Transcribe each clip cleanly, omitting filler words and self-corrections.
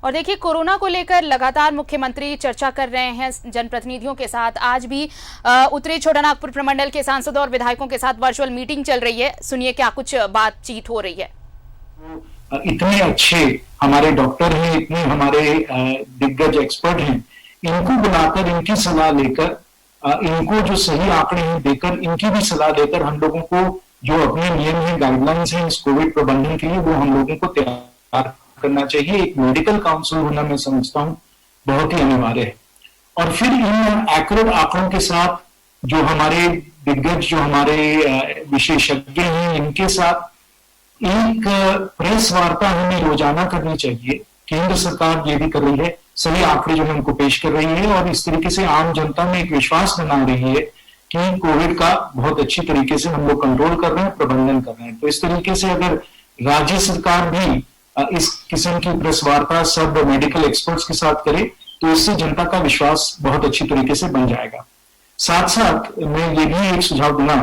और देखिए, कोरोना को लेकर लगातार मुख्यमंत्री चर्चा कर रहे हैं जनप्रतिनिधियों के साथ। आज भी उत्तरी छोटानागपुर प्रमंडल के सांसदों और विधायकों के साथ वर्चुअल मीटिंग चल रही है। सुनिए क्या कुछ बातचीत हो रही है। इतने अच्छे हमारे डॉक्टर हैं, इतने हमारे दिग्गज एक्सपर्ट हैं, इनको बुलाकर इनकी सलाह लेकर, इनको जो सही आंकड़े हैं देकर, इनकी भी सलाह लेकर हम लोगों को जो अपने नियम हैं, गाइडलाइंस हैं इस कोविड प्रबंधन के लिए, वो हम लोगों को तैयार करना चाहिए। एक मेडिकल काउंसिल होना मैं समझता हूं बहुत ही अनिवार्य है। और फिर इन एक्यूरेट आंकड़ों के साथ जो हमारे दिग्गज, जो हमारे विशेषज्ञ हैं, इनके साथ एक प्रेस वार्ता हमें रोजाना करनी चाहिए। केंद्र सरकार ये भी कर रही है, सभी आंकड़े जो है उनको पेश कर रही है और इस तरीके से आम जनता में एक विश्वास बना रही है कि कोविड का बहुत अच्छी तरीके से हम लोग कंट्रोल कर रहे हैं, प्रबंधन कर रहे हैं। तो इस तरीके से अगर राज्य सरकार भी इस किस्म की प्रेस वार्ता सब मेडिकल एक्सपर्ट्स के साथ करे तो इससे जनता का विश्वास बहुत अच्छी तरीके से बन जाएगा। साथ साथ मैं ये भी एक सुझाव दूंगा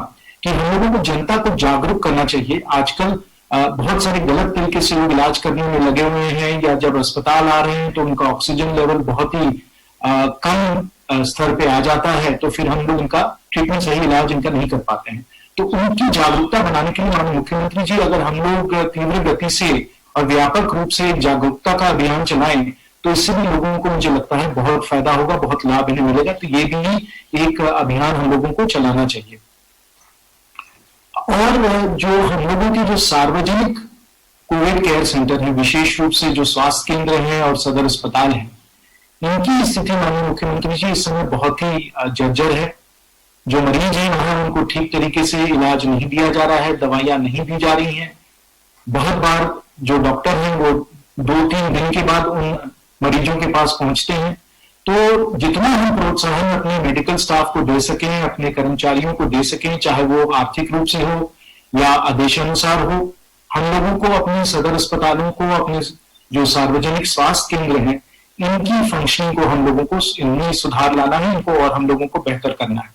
कि हम लोगों को जनता को जागरूक करना चाहिए। आजकल बहुत सारे गलत तरीके से लोग इलाज करने में लगे हुए हैं, या जब अस्पताल आ रहे हैं तो उनका ऑक्सीजन लेवल बहुत ही कम स्तर पे आ जाता है, तो फिर हम लोग उनका ट्रीटमेंट, सही इलाज इनका नहीं कर पाते हैं। तो उनकी जागरूकता बनाने के लिए माननीय मुख्यमंत्री जी, अगर हम लोग तीव्र गति से और व्यापक रूप से एक जागरूकता का अभियान चलाएं तो इससे भी लोगों को, मुझे लगता है, बहुत फायदा होगा, बहुत लाभ इन्हें मिलेगा। तो ये भी एक अभियान हम लोगों को चलाना चाहिए। और जो हम लोगों के जो सार्वजनिक कोविड केयर सेंटर है, विशेष रूप से जो स्वास्थ्य केंद्र हैं और सदर अस्पताल हैं, इनकी स्थिति माननीय मुख्यमंत्री जी इस समय बहुत ही जर्जर है। जो मरीज हैं वहां उनको ठीक तरीके से इलाज नहीं दिया जा रहा है, दवाइयां नहीं दी जा रही हैं। बहुत बार जो डॉक्टर हैं वो 2-3 दिन के बाद उन मरीजों के पास पहुंचते हैं। तो जितना हम प्रोत्साहन अपने मेडिकल स्टाफ को दे सकें, अपने कर्मचारियों को दे सकें, चाहे वो आर्थिक रूप से हो या आदेशानुसार हो, हम लोगों को अपने सदर अस्पतालों को, अपने जो सार्वजनिक स्वास्थ्य केंद्र हैं, इनकी फंक्शनिंग को हम लोगों को, इनमें सुधार लाना है इनको, और हम लोगों को बेहतर करना है।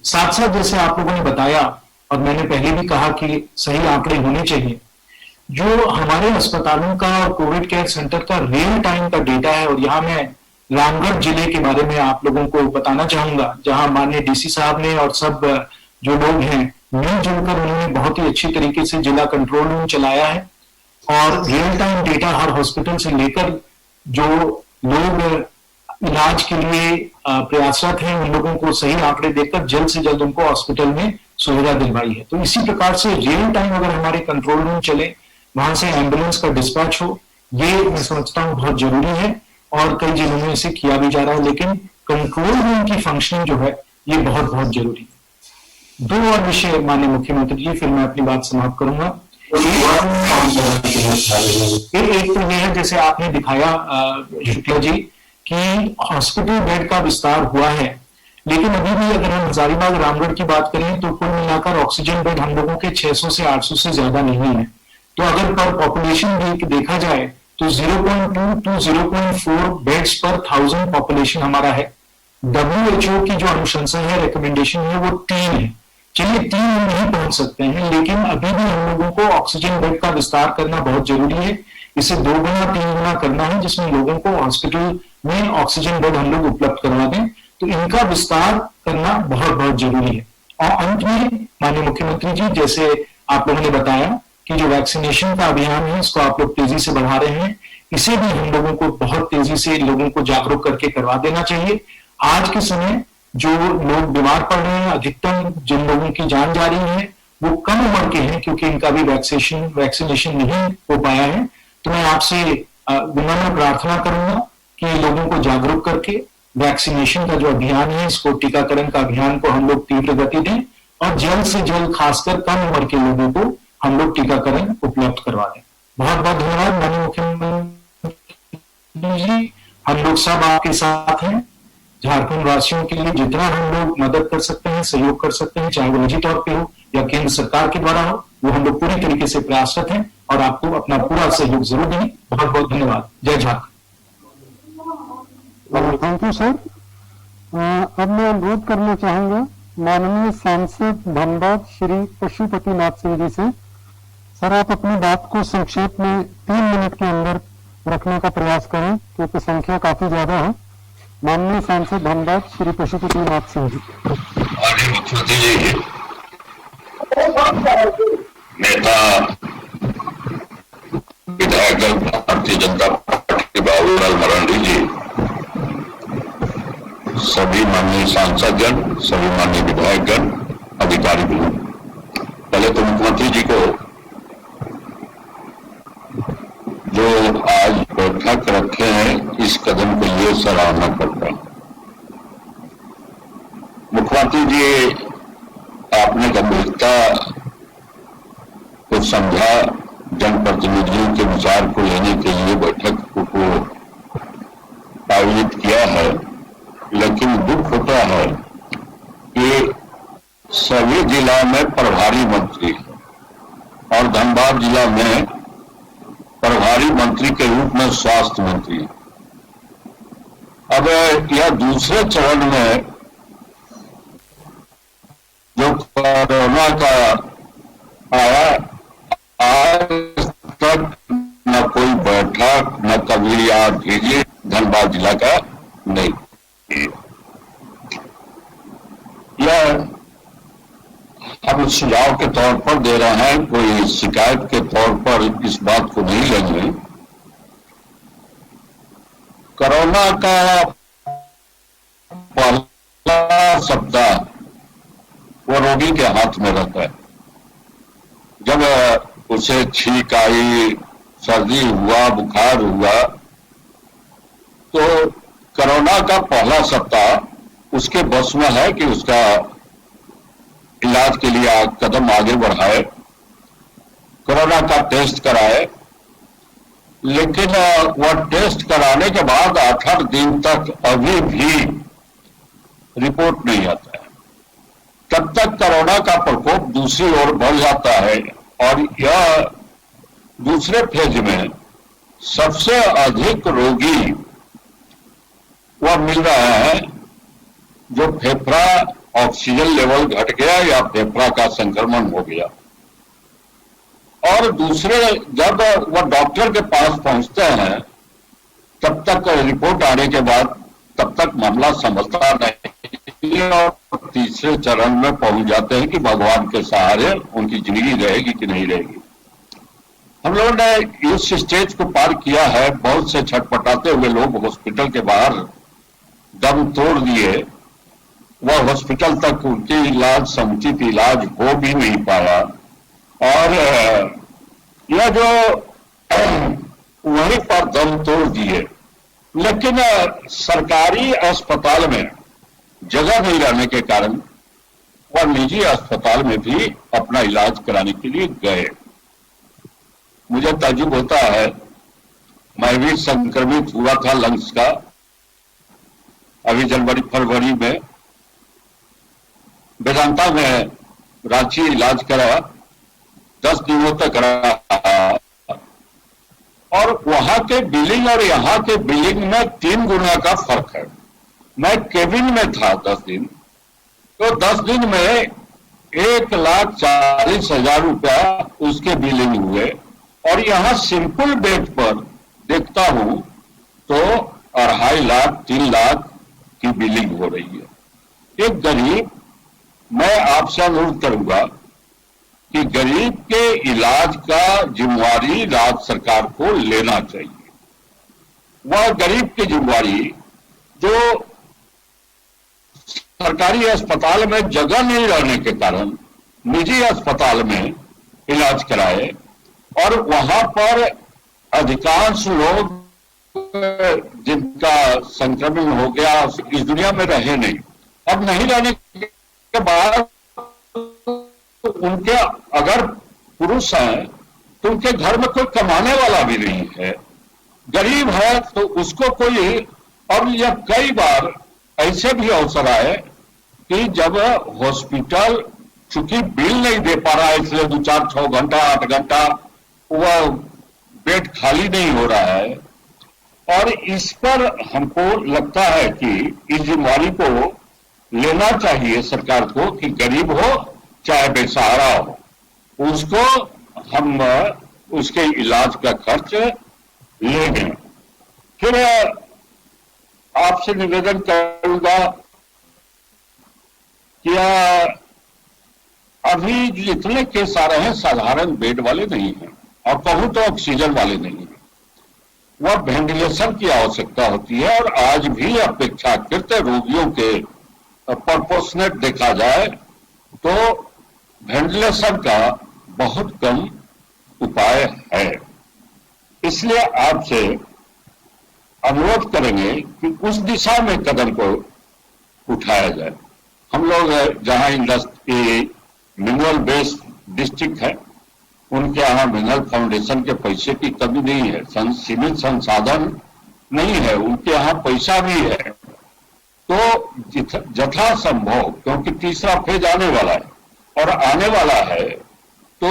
साथ साथ जैसे आप लोगों ने बताया और मैंने पहले भी कहा कि सही आंकड़े होने चाहिए। जो हमारे अस्पतालों का और कोविड केयर सेंटर का रियल टाइम का डेटा है, और यहाँ मैं रामगढ़ जिले के बारे में आप लोगों को बताना चाहूंगा, जहां माननीय डीसी साहब ने और सब जो लोग हैं मिलजुल कर उन्होंने बहुत ही अच्छी तरीके से जिला कंट्रोल रूम चलाया है। और रियल टाइम डेटा हर हॉस्पिटल से लेकर जो लोग इलाज के लिए प्रयासरत हैं उन लोगों को सही आंकड़े देकर जल्द से जल्द उनको हॉस्पिटल में सुविधा दिलवाई है। तो इसी प्रकार से रियल टाइम अगर हमारे कंट्रोल रूम चले, वहां से एम्बुलेंस का डिस्पैच हो, ये मैं समझता हूं बहुत जरूरी है और कई जिलों में इसे किया भी जा रहा है। लेकिन कंट्रोल रूम की फंक्शनिंग जो है ये बहुत बहुत जरूरी है। 2 और विषय माननीय मुख्यमंत्री जी, फिर मैं अपनी बात समाप्त करूंगा। एक तो यह है, जैसे आपने दिखाया शुक्ला जी, कि हॉस्पिटल बेड का विस्तार हुआ है, लेकिन अभी भी अगर हम हजारीबाग रामगढ़ की बात करें तो कुल मिलाकर ऑक्सीजन बेड हम लोगों के 600 से 800 से ज्यादा नहीं है। तो अगर पर पॉपुलेशन देखा जाए तो 0.2 to 0.4 बेड्स पर 1000 पॉपुलेशन हमारा है। WHO की जो अनुशंसा है, रिकमेंडेशन है, वो 3 है। चलिए 3 हम नहीं पहुंच सकते हैं, लेकिन अभी भी हम लोगों को ऑक्सीजन बेड का विस्तार करना बहुत जरूरी है। इसे 2 गुना 3 गुना करना है, जिसमें लोगों को हॉस्पिटल में ऑक्सीजन बेड हम लोग उपलब्ध करवा दें। तो इनका विस्तार करना बहुत बहुत जरूरी है। और अंत में माननीय मुख्यमंत्री जी, जैसे आप लोगों ने बताया कि जो वैक्सीनेशन का अभियान है इसको आप लोग तेजी से बढ़ा रहे हैं, इसे भी हम लोगों को बहुत तेजी से लोगों को जागरूक करके करवा देना चाहिए। आज के समय जो लोग बीमार पड़ रहे हैं, अधिकतम जिन लोगों की जान जा रही है वो कम उम्र के हैं, क्योंकि इनका भी वैक्सीनेशन नहीं हो पाया है। तो मैं आपसे विनम्र प्रार्थना करूंगा कि लोगों को जागरूक करके वैक्सीनेशन का जो अभियान है, इसको, टीकाकरण का अभियान को हम लोग तीव्र गति दें और जल्द से जल्द खासकर कम उम्र के लोगों को हम लोग टीकाकरण उपलब्ध करवा दें। बहुत बहुत धन्यवाद माननीय मुख्यमंत्री जी। हम लोग सब आपके साथ हैं। झारखंड वासियों के लिए जितना हम लोग मदद कर सकते हैं, सहयोग कर सकते हैं, चाहे वो निजी तौर पे हो या केंद्र सरकार के द्वारा हो, वो हम लोग पूरी तरीके से प्रयासरत हैं और आपको अपना पूरा सहयोग जरूर देंगे। बहुत बहुत धन्यवाद। जय झारखंड। Thank you sir. अब मैं अनुरोध करना चाहूंगा माननीय सांसद धनबाद श्री पशुपति नाथ सिंह जी से। सर, आप अपनी बात को संक्षेप में 3 मिनट के अंदर रखने का प्रयास करें क्योंकि संख्या काफी ज्यादा है। माननीय सांसद धनबाद श्री पशुपतिनाथ सिंह जी। माननीय मुख्यमंत्री जी, नेता विधायक दल भारतीय जनता पार्टी बाबूलाल मरांडी जी, सभी माननीय सांसदगण, सभी माननीय विधायकगण, अधिकारीगण, पहले तो मुख्यमंत्री जी को जो आज बैठक रखे हैं इस कदम के लिए सराहना करता हूं। मुख्यमंत्री जी, आपने गंभीरता को समझा, जनप्रतिनिधियों के विचार को लेने के लिए बैठक को आयोजित किया है, लेकिन दुख होता है कि सभी जिला में प्रभारी मंत्री और धनबाद जिला में प्रभारी मंत्री के रूप में स्वास्थ्य मंत्री। अब यह दूसरे चरण में जो कोरोना का आया, आज तक न कोई बैठक न कभी आप भेजिए धनबाद जिला का नहीं। यह हम सुझाव के तौर पर दे रहे हैं, कोई शिकायत के तौर पर इस बात को नहीं लेंगे। कोरोना का पहला सप्ताह वो रोगी के हाथ में रहता है। जब उसे छींक आई, सर्दी हुआ, बुखार हुआ, तो कोरोना का पहला सप्ताह उसके बस में है कि उसका इलाज के लिए कदम आगे बढ़ाए, कोरोना का टेस्ट कराए। लेकिन वह टेस्ट कराने के बाद 8 दिन तक अभी भी रिपोर्ट नहीं आता है। तब तक कोरोना का प्रकोप दूसरी ओर बढ़ जाता है और यह दूसरे फेज में सबसे अधिक रोगी वह मिल रहा है जो फेफड़ा ऑक्सीजन लेवल घट गया या फेफड़ा का संक्रमण हो गया। और दूसरे, जब वह डॉक्टर के पास पहुंचते हैं तब तक रिपोर्ट आने के बाद तब तक मामला संभलता नहीं और तीसरे चरण में पहुंच जाते हैं कि भगवान के सहारे उनकी जिंदगी रहेगी कि नहीं रहेगी। हम लोगों ने इस स्टेज को पार किया है। बहुत से छटपटाते हुए लोग हॉस्पिटल के बाहर दम तोड़ दिए। वह हॉस्पिटल तक उनकी इलाज, समुचित इलाज हो भी नहीं पाया और यह जो वहीं पर दम तोड़ दिए। लेकिन सरकारी अस्पताल में जगह नहीं रहने के कारण वह निजी अस्पताल में भी अपना इलाज कराने के लिए गए। मुझे ताज्जुब होता है, मैं भी संक्रमित हुआ था लंग्स का अभी जनवरी-फरवरी में। वेदांता में रांची इलाज करा, 10 दिनों तक रहा और वहां के बिलिंग और यहां के बिलिंग में 3 गुना का फर्क है। मैं केबिन में था 10 दिन, तो 10 दिन में 1,40,000 रुपया उसके बिलिंग हुए और यहां सिंपल बेड पर देखता हूं तो 2.5 लाख 3 लाख की बिलिंग हो रही है। एक गरीब, मैं आपसे अनुरोध करूंगा कि गरीब के इलाज का जिम्मेवारी राज्य सरकार को लेना चाहिए। वह गरीब की जिम्मेवारी जो सरकारी अस्पताल में जगह नहीं रहने के कारण निजी अस्पताल में इलाज कराए और वहां पर अधिकांश लोग जिनका संक्रमण हो गया इस दुनिया में रहे नहीं। अब नहीं रहने के बाद उनके अगर पुरुष हैं तो उनके घर में कोई कमाने वाला भी नहीं है, गरीब है तो उसको कोई। और यह कई बार ऐसे भी अवसर आए कि जब हॉस्पिटल चूंकि बिल नहीं दे पा रहा है इसलिए 2, 4, 6 घंटा 8 घंटा वह बेड खाली नहीं हो रहा है। और इस पर हमको लगता है कि इस जिम्मेवारी को लेना चाहिए सरकार को कि गरीब हो चाहे बेसहारा हो, उसको हम उसके इलाज का खर्च लेंगे। फिर आपसे निवेदन करूंगा कि अभी जितने केस आ रहे हैं साधारण बेड वाले नहीं हैं, और कहूं तो ऑक्सीजन वाले नहीं हैं। वह वेंटिलेशन की आवश्यकता होती है, और आज भी अपेक्षाकृत रोगियों के प्रोपोर्शनेट देखा जाए तो वेंटिलेशन का बहुत कम उपाय है। इसलिए आपसे अनुरोध करेंगे कि उस दिशा में कदम को उठाया जाए। हम लोग जहां इंडस्ट्री मिनरल बेस्ड डिस्ट्रिक्ट है, उनके यहाँ मिनरल फाउंडेशन के पैसे की कमी नहीं है, सीमित संसाधन नहीं है, उनके यहाँ पैसा भी है। तो जथा संभव, क्योंकि तीसरा फेज आने वाला है और आने वाला है, तो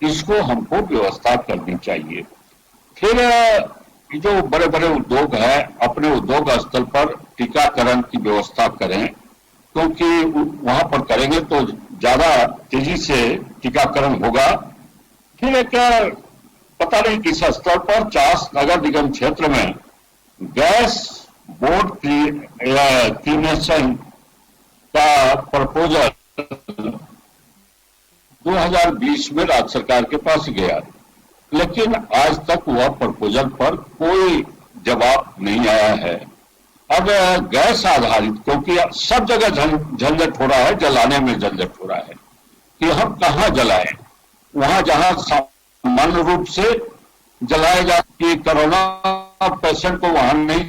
इसको हमको व्यवस्था करनी चाहिए। फिर जो बड़े बड़े उद्योग है, अपने उद्योग स्थल पर टीकाकरण की व्यवस्था करें, क्योंकि वहां पर करेंगे तो ज्यादा तेजी से टीकाकरण होगा। फिर एक पता नहीं किस स्तर पर चास नगर निगम क्षेत्र में गैस बोर्ड क्लीनेशन का प्रपोजल 2020 में राज्य सरकार के पास गया, लेकिन आज तक वह प्रपोजल पर कोई जवाब नहीं आया है। अब गैस आधारित, क्योंकि सब जगह झंझट हो रहा है, जलाने में झंझट हो रहा है कि हम कहां जलाएं। वहां जहां सामान्य रूप से जलाया जाता है, कोरोना पेशेंट को वहां नहीं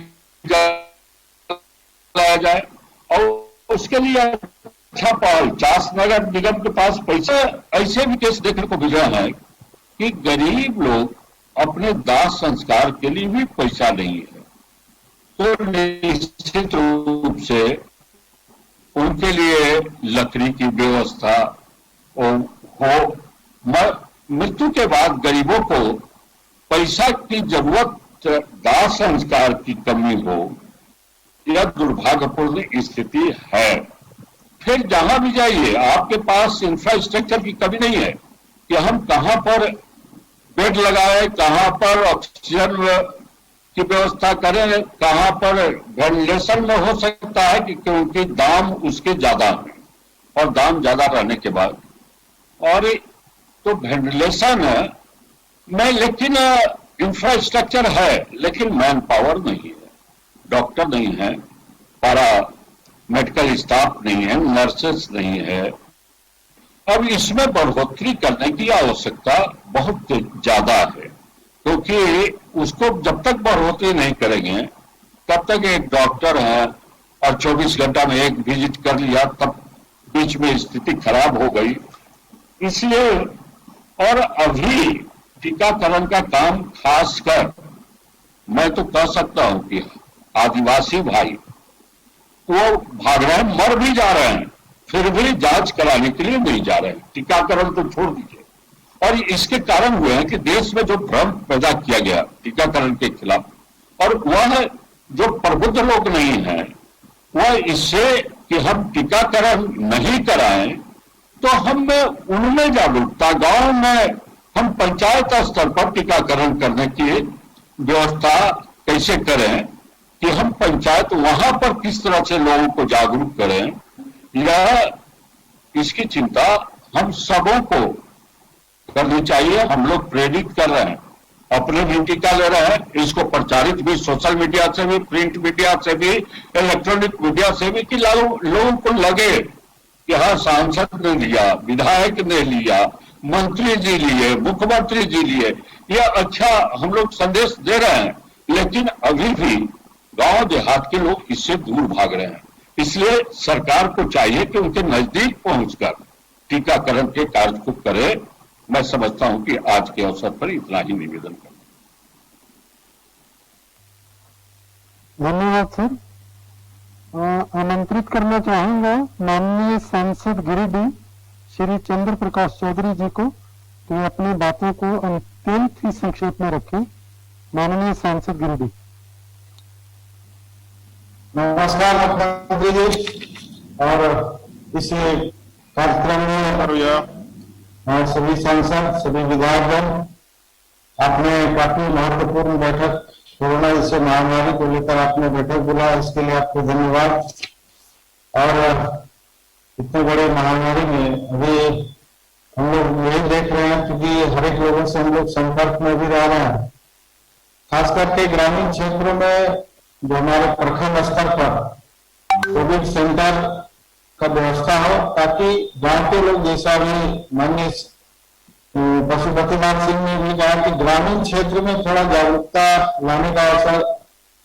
जलाया जाए, और उसके लिए अच्छा पहल चास नगर निगम के पास पैसा। ऐसे भी केस देखने को मिल रहा है कि गरीब लोग अपने दाह संस्कार के लिए भी पैसा नहीं है, तो निश्चित रूप से उनके लिए लकड़ी की व्यवस्था हो। मृत्यु के बाद गरीबों को पैसा की जरूरत, दाह संस्कार की कमी हो, यह दुर्भाग्यपूर्ण स्थिति है। फिर जहां भी जाइए आपके पास इंफ्रास्ट्रक्चर की कमी नहीं है कि हम कहां पर बेड लगाए, कहां पर ऑक्सीजन की व्यवस्था करें, कहां पर वेंटिलेशन में हो सकता है, क्योंकि दाम उसके ज्यादा है, और दाम ज्यादा रहने के बाद और तो वेंटिलेशन में, लेकिन इंफ्रास्ट्रक्चर है, लेकिन मैन पावर नहीं है, डॉक्टर नहीं है, पारा मेडिकल स्टाफ नहीं है, नर्सेस नहीं है। अब इसमें बढ़ोतरी करने की आवश्यकता बहुत ज्यादा है, क्योंकि उसको जब तक बढ़ोतरी नहीं करेंगे तब तक एक डॉक्टर है और 24 घंटा में एक विजिट कर लिया, तब बीच में स्थिति खराब हो गई। इसलिए और अभी टीकाकरण का काम खासकर मैं तो कह सकता हूं कि आदिवासी भाई वो भाग रहे हैं, मर भी जा रहे हैं, फिर भी जांच कराने के लिए नहीं जा रहे हैं। टीकाकरण तो छोड़ दीजिए। और इसके कारण हुए हैं कि देश में जो भ्रम पैदा किया गया टीकाकरण के खिलाफ, और वह जो प्रबुद्ध लोग नहीं है, वह इससे कि हम टीकाकरण नहीं कराएं, तो हम उनमें जागरूकता, गांव में हम पंचायत स्तर पर टीकाकरण करने की व्यवस्था कैसे करें, कि हम पंचायत वहां पर किस तरह से लोगों को जागरूक करें, यह इसकी चिंता हम सबों को करनी चाहिए। हम लोग प्रेरित कर रहे हैं, अपने भी टीका ले रहे हैं, इसको प्रचारित भी सोशल मीडिया से भी, प्रिंट मीडिया से भी, इलेक्ट्रॉनिक मीडिया से भी, कि लोगों को लगे कि हाँ सांसद ने लिया, विधायक ने लिया, मंत्री जी लिए, मुख्यमंत्री जी लिए, यह अच्छा हम लोग संदेश दे रहे हैं। लेकिन अभी भी गांव देहात के लोग इससे दूर भाग रहे हैं। इसलिए सरकार को चाहिए कि उनके नजदीक पहुंचकर टीकाकरण के कार्य को करे। मैं समझता हूं कि आज के अवसर पर इतना ही निवेदन करूं। धन्यवाद सर। आमंत्रित करना चाहूंगा माननीय सांसद गिरिडीह श्री चंद्र प्रकाश चौधरी जी को, तो अपनी बातों को अत्यंत ही संक्षेप में रखें। माननीय सांसद गिरिडीह। नमस्कार मुख्यमंत्री जी, और इस कार्यक्रम में सभी सांसद, सभी विधायकगण, आपने काफी महत्वपूर्ण बैठक कोरोना जैसे महामारी को लेकर आपने बैठक बुलाया, इसके लिए आपको धन्यवाद। और इतने बड़े महामारी में अभी हम लोग यही देख रहे हैं, क्योंकि हर एक लोगों से हम लोग संपर्क में भी रह रहे हैं, खास करके ग्रामीण क्षेत्रों में जो हमारे प्रखंड स्तर पर कोविड सेंटर का व्यवस्था हो, ताकि गांव के लोग, जैसा भी माननीय पशुपतिनाथ सिंह ने भी कहा कि ग्रामीण क्षेत्र में थोड़ा जागरूकता लाने का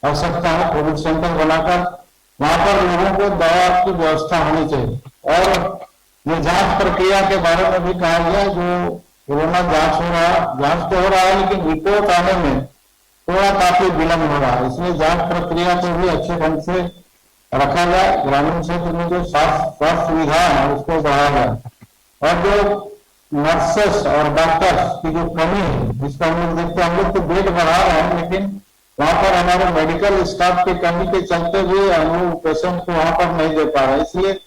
आवश्यकता है। कोविड सेंटर बनाकर वहां पर लोगों को दवा की व्यवस्था होनी चाहिए। और ये जांच प्रक्रिया के बारे में भी कहा गया, जो कोरोना जांच हो रहा है, जांच तो हो रहा है, लेकिन रिपोर्ट आने में थोड़ा काफी विलंब हो रहा है, इसलिए जांच प्रक्रिया को भी अच्छे ढंग से रखा जाए। ग्रामीण क्षेत्र में जो स्वास्थ्य सुविधा है उसको बढ़ाया जाए। और जो नर्सेस और डॉक्टर्स की जो कमी है, जिसका हम लोग देखते हैं, हम लोग तो बेड बढ़ा रहे हैं, लेकिन वहां पर हमारे मेडिकल स्टाफ की कमी के चलते भी हम लोग पेशेंट को वहां पर नहीं दे पा रहे। इसलिए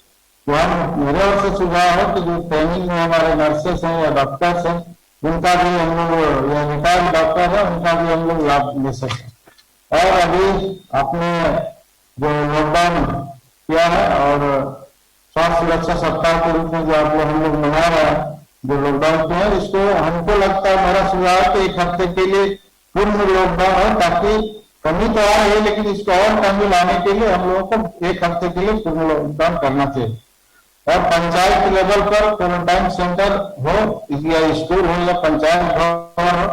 मेरे ओर से सुझाव है कि जो ट्रेनिंग में हमारे नर्सेस हैं या डॉक्टर्स हैं, उनका भी हम लोग, या रिटायर्ड डॉक्टर है, उनका भी हम लोग लाभ ले सकें। और अभी आपने जो लॉकडाउन किया है और स्वास्थ्य सुरक्षा सप्ताह के रूप में जो आप लोग, हम लोग मना रहे हैं, जो लॉकडाउन किया है, इसको हमको लगता है, मेरा सुझाव है कि 1 हफ्ते के लिए पूर्ण लॉकडाउन हो, ताकि कमी तो आ रही है, लेकिन इसको और कमी लाने के लिए हम लोगों को 1 हफ्ते के लिए पूर्ण लॉकडाउन करना चाहिए। और पंचायत लेवल पर क्वारंटाइन सेंटर हो, या स्कूल हो, या पंचायत भवन हो,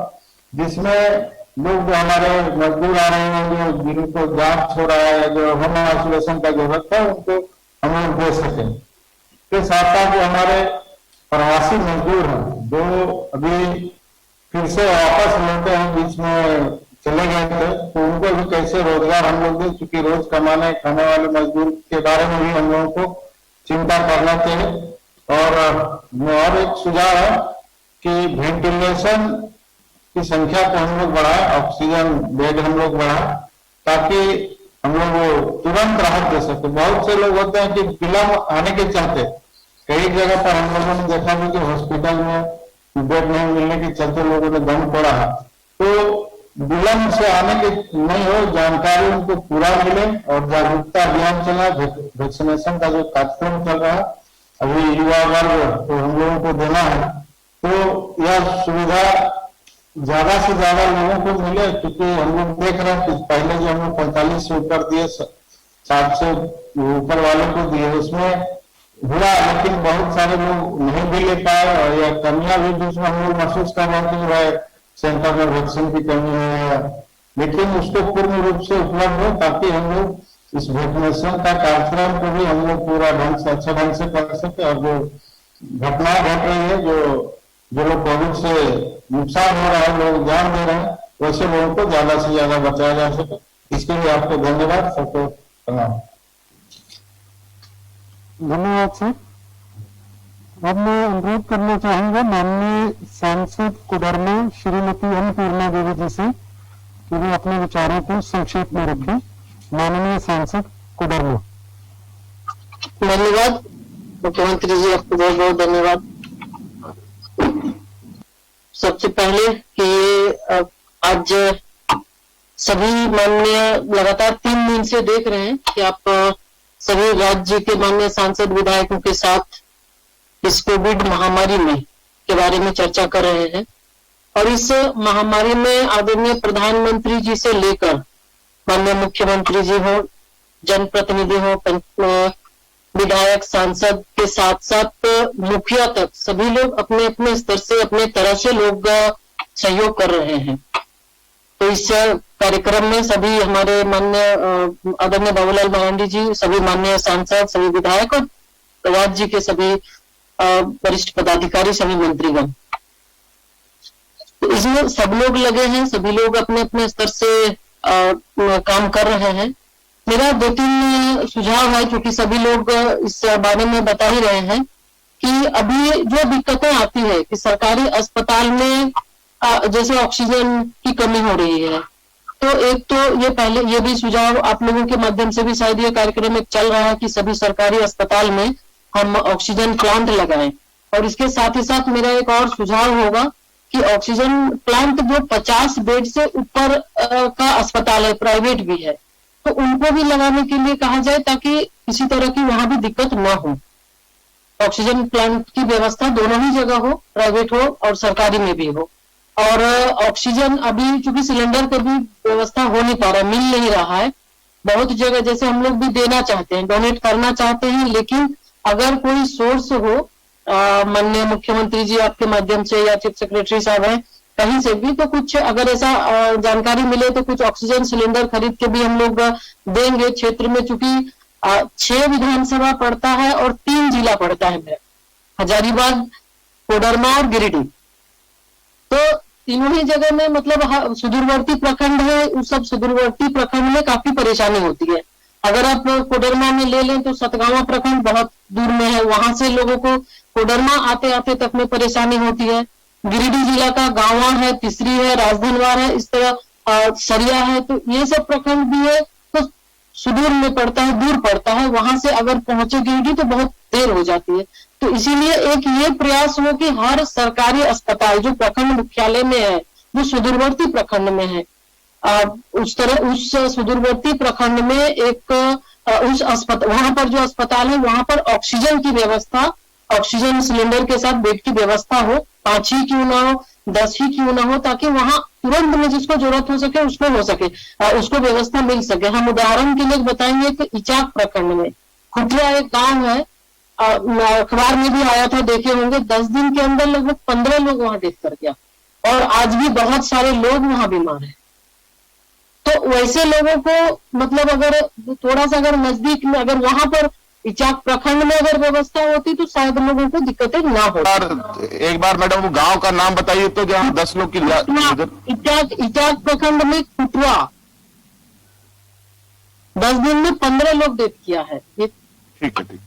जिसमें लोग जो हमारे मजदूर आ रहे हैं, जो जिनको जांच हो रहा है, जो होम आइसोलेशन का जरूरत है, उनको हम लोग दे सकें। के साथ साथ जो हमारे प्रवासी मजदूर हैं, जो अभी फिर से वापस लौटे हैं, बीच में चले गए थे, तो उनको भी कैसे रोजगार हम लोग दें, क्योंकि रोज कमाने खाने वाले मजदूर के बारे में भी हम लोगों को चिंता करना चाहिए। और एक सुझाव है कि वेंटिलेशन की संख्या को हम लोग बढ़ाएं, ऑक्सीजन बेड हम लोग बढ़ाएं, ताकि हम लोग तुरंत राहत दे सके। बहुत से लोग होते हैं कि विलम्ब आने के चलते कई जगह पर हम लोगों ने देखा भी कि हॉस्पिटल में बेड नहीं मिलने के चलते लोगों ने दम तोड़ा है। तो विलम्ब से आने के नहीं हो, जानकारी उनको पूरा मिले और जागरूकता अभियान चला, वैक्सीनेशन का जो कार्यक्रम चल रहा है, अभी युवा वर्ग को हम लोगों को देना है, तो यह सुविधा ज्यादा से ज्यादा लोगों को मिले। क्योंकि हम लोग देख रहे हैं कि पहले जो हम लोग 45 से ऊपर दिए, 60 से ऊपर वालों को दिए, उसमें हुआ, लेकिन बहुत सारे लोग नहीं भी ले पाए, और यह कमियां भी बीच में हम लोग महसूस कर रहे हैं, सेंटर में वैक्सीन की कमी है, लेकिन उसको पूर्ण रूप से उपलब्ध हो, ताकि हम लोग इस वैक्सीनेशन का कार्यक्रम को भी हम लोग पूरा ढंग से, अच्छे ढंग से कर सके। और जो घटनाएं घट रही है, जो लोग कोविड से नुकसान हो रहा है, लोग जान दे रहे हैं, वैसे लोगों को ज्यादा से ज्यादा बचाया जा सके। इसके लिए आपको धन्यवाद, सबको प्रणाम। धन्यवाद सर। अब मैं अनुरोध करना चाहूंगा माननीय सांसद कोडरमा श्रीमती अन्नपूर्णा देवी जी से कि वे अपने विचारों को संक्षेप में रखें। माननीय सांसद कोडरमा। धन्यवाद मुख्यमंत्री जी, आपको बहुत बहुत धन्यवाद। सबसे पहले कि आज सभी माननीय लगातार 3 दिन से देख रहे हैं कि आप सभी राज्य के माननीय सांसद विधायकों के साथ इस कोविड महामारी में के बारे में चर्चा कर रहे हैं। और इस महामारी में आदरणीय प्रधानमंत्री जी से लेकर माननीय मुख्यमंत्री जी हो, जनप्रतिनिधि हो, विधायक, सांसद के साथ साथ मुखिया तक सभी लोग अपने अपने स्तर से, अपने तरह से लोग सहयोग कर रहे हैं। तो इस कार्यक्रम में सभी हमारे माननीय आदरणीय बाबूलाल मरांडी जी, सभी माननीय सांसद, सभी विधायक और राज्य के सभी वरिष्ठ पदाधिकारी, सभी मंत्रीगण, तो इसमें सब लोग लगे हैं, सभी लोग अपने अपने स्तर से काम कर रहे हैं। मेरा 2-3 सुझाव है, क्योंकि सभी लोग इस बारे में बता ही रहे हैं कि अभी जो दिक्कतें आती है कि सरकारी अस्पताल में जैसे ऑक्सीजन की कमी हो रही है, तो एक तो ये पहले ये भी सुझाव आप लोगों के माध्यम से भी शायद ये कार्यक्रम एक चल रहा है कि सभी सरकारी अस्पताल में हम ऑक्सीजन प्लांट लगाएं। और इसके साथ ही साथ मेरा एक और सुझाव होगा कि ऑक्सीजन प्लांट जो 50 बेड से ऊपर का अस्पताल है, प्राइवेट भी है, तो उनको भी लगाने के लिए कहा जाए ताकि किसी तरह की वहां भी दिक्कत ना हो। ऑक्सीजन प्लांट की व्यवस्था दोनों ही जगह हो, प्राइवेट हो और सरकारी में भी हो। और ऑक्सीजन अभी चूंकि सिलेंडर का भी व्यवस्था हो नहीं पा रहा, मिल नहीं रहा है बहुत जगह, जैसे हम लोग भी देना चाहते हैं, डोनेट करना चाहते हैं, लेकिन अगर कोई सोर्स हो, माननीय मुख्यमंत्री जी आपके माध्यम से या चीफ सेक्रेटरी साहब हैं कहीं से भी, तो कुछ अगर ऐसा जानकारी मिले तो कुछ ऑक्सीजन सिलेंडर खरीद के भी हम लोग देंगे। क्षेत्र में चूंकि 6 विधानसभा पड़ता है और 3 जिला पड़ता है मेरा, हजारीबाग, कोडरमा और गिरिडीह, तो तीनों ही जगह में मतलब सुदूरवर्ती प्रखंड है, उस सब सुदूरवर्ती प्रखंड में काफी परेशानी होती है। अगर आप कोडरमा में ले लें तो सतगावा प्रखंड बहुत दूर में है, वहां से लोगों को कोडरमा आते आते तक में परेशानी होती है। गिरिडीह जिला का गांवा है, तिसरी है, राजधनवार है, इस तरह सरिया है, तो ये सब प्रखंड भी है, तो सुदूर में पड़ता है, दूर पड़ता है, वहां से अगर पहुंचे गिरिडीह तो बहुत देर हो जाती है। तो इसीलिए एक ये प्रयास हो कि हर सरकारी अस्पताल जो प्रखंड मुख्यालय में है, जो सुदूरवर्ती प्रखंड में है, उस सुदूरवर्ती प्रखंड में एक उस अस्पताल, वहां पर जो अस्पताल है वहां पर ऑक्सीजन की व्यवस्था, ऑक्सीजन सिलेंडर के साथ बेड की व्यवस्था हो, 5 ही क्यों ना हो, 10 ही क्यों ना हो, ताकि वहां तुरंत में जिसको जरूरत हो सके उसको हो सके, उसको व्यवस्था मिल सके। हम उदाहरण के लिए बताएंगे कि इचाक प्रखंड में खुटिया एक गांव है, अखबार में भी आया था, देखे होंगे, 10 दिन के अंदर लगभग 15 लोग वहां डेथ कर गया और आज भी बहुत सारे लोग वहां बीमार हैं। तो वैसे लोगों को मतलब अगर थोड़ा सा अगर नजदीक में, अगर वहां पर इचाक प्रखंड में अगर व्यवस्था होती तो शायद लोगों को दिक्कतें ना हो। एक बार मैडम वो गांव का नाम बताइए तो जहाँ 10 लोग की इचाक प्रखंड में कुटवा 10 दिन में 15 लोग डेथ किया है। ठीक है, ठीक।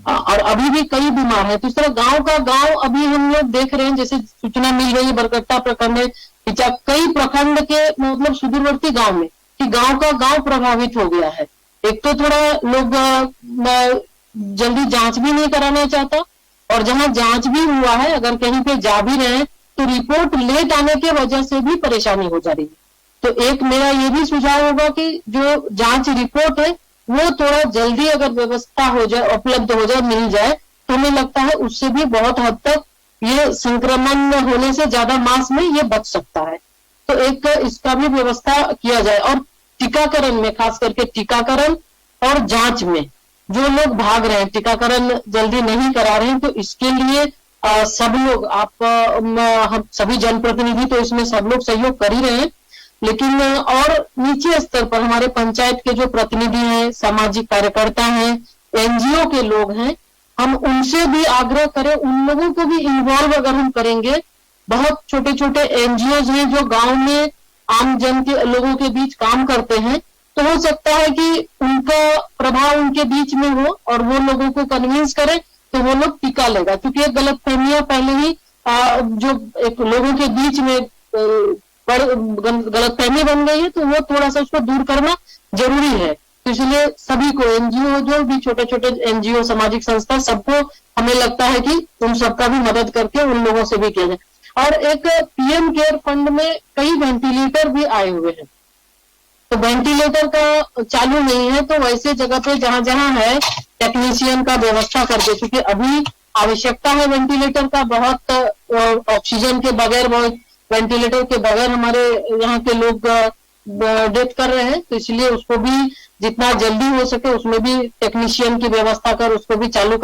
और अभी भी कई बीमार है। तो इस तरह गांव का गांव अभी हम लोग देख रहे हैं, जैसे सूचना मिल रही है बरकट्टा प्रखंड है, कई प्रखंड के मतलब सुदूरवर्ती गांव में कि गांव का गांव प्रभावित हो गया है। एक तो थोड़ा लोग जल्दी जांच भी नहीं कराना चाहता, और जहां जांच भी हुआ है अगर कहीं पे जा भी रहे हैं तो रिपोर्ट लेट आने के वजह से भी परेशानी हो जा रही है। तो एक मेरा ये भी सुझाव होगा कि जो जांच रिपोर्ट है वो थोड़ा जल्दी अगर व्यवस्था हो जाए, उपलब्ध हो जाए, मिल जाए, तो हमें लगता है उससे भी बहुत हद तक ये संक्रमण होने से ज्यादा मास में ये बच सकता है। तो एक इसका भी व्यवस्था किया जाए। और टीकाकरण में, खास करके टीकाकरण और जांच में जो लोग भाग रहे हैं, टीकाकरण जल्दी नहीं करा रहे हैं, तो इसके लिए सब लोग, हम सभी जनप्रतिनिधि तो इसमें सब लोग सहयोग कर ही रहे हैं, लेकिन और नीचे स्तर पर हमारे पंचायत के जो प्रतिनिधि हैं, सामाजिक कार्यकर्ता हैं, एनजीओ के लोग हैं, हम उनसे भी आग्रह करें, उन लोगों को भी इन्वॉल्व अगर हम करेंगे। बहुत छोटे छोटे एनजीओ हैं जो गांव में आम जन के लोगों के बीच काम करते हैं, तो हो सकता है कि उनका प्रभाव उनके बीच में हो और वो लोगों को कन्विंस करें तो वो लोग टीका लेगा। क्योंकि एक गलतफहमियां पहले ही जो एक लोगों के बीच में गलतफहमी बन गई है, तो वो थोड़ा सा उसको दूर करना जरूरी है। तो इसलिए सभी को, एनजीओ जो भी छोटे छोटे एनजीओ, सामाजिक संस्था, सबको हमें लगता है कि उन सबका भी मदद करके उन लोगों से भी किया जाए। और एक पीएम केयर फंड में कई वेंटिलेटर भी आए हुए हैं, तो वेंटिलेटर का चालू नहीं है, तो वैसे जगह पे जहां जहां है टेक्नीशियन का व्यवस्था करके, क्योंकि अभी आवश्यकता है वेंटिलेटर का, बहुत ऑक्सीजन के बगैर, बहुत वेंटिलेटर के बगैर हमारे यहाँ के लोग डेथ कर रहे हैं। तो इसलिए उसको भी जितना जल्दी हो सके उसमें भी टेक्नीशियन की व्यवस्था कर उसको भी चालू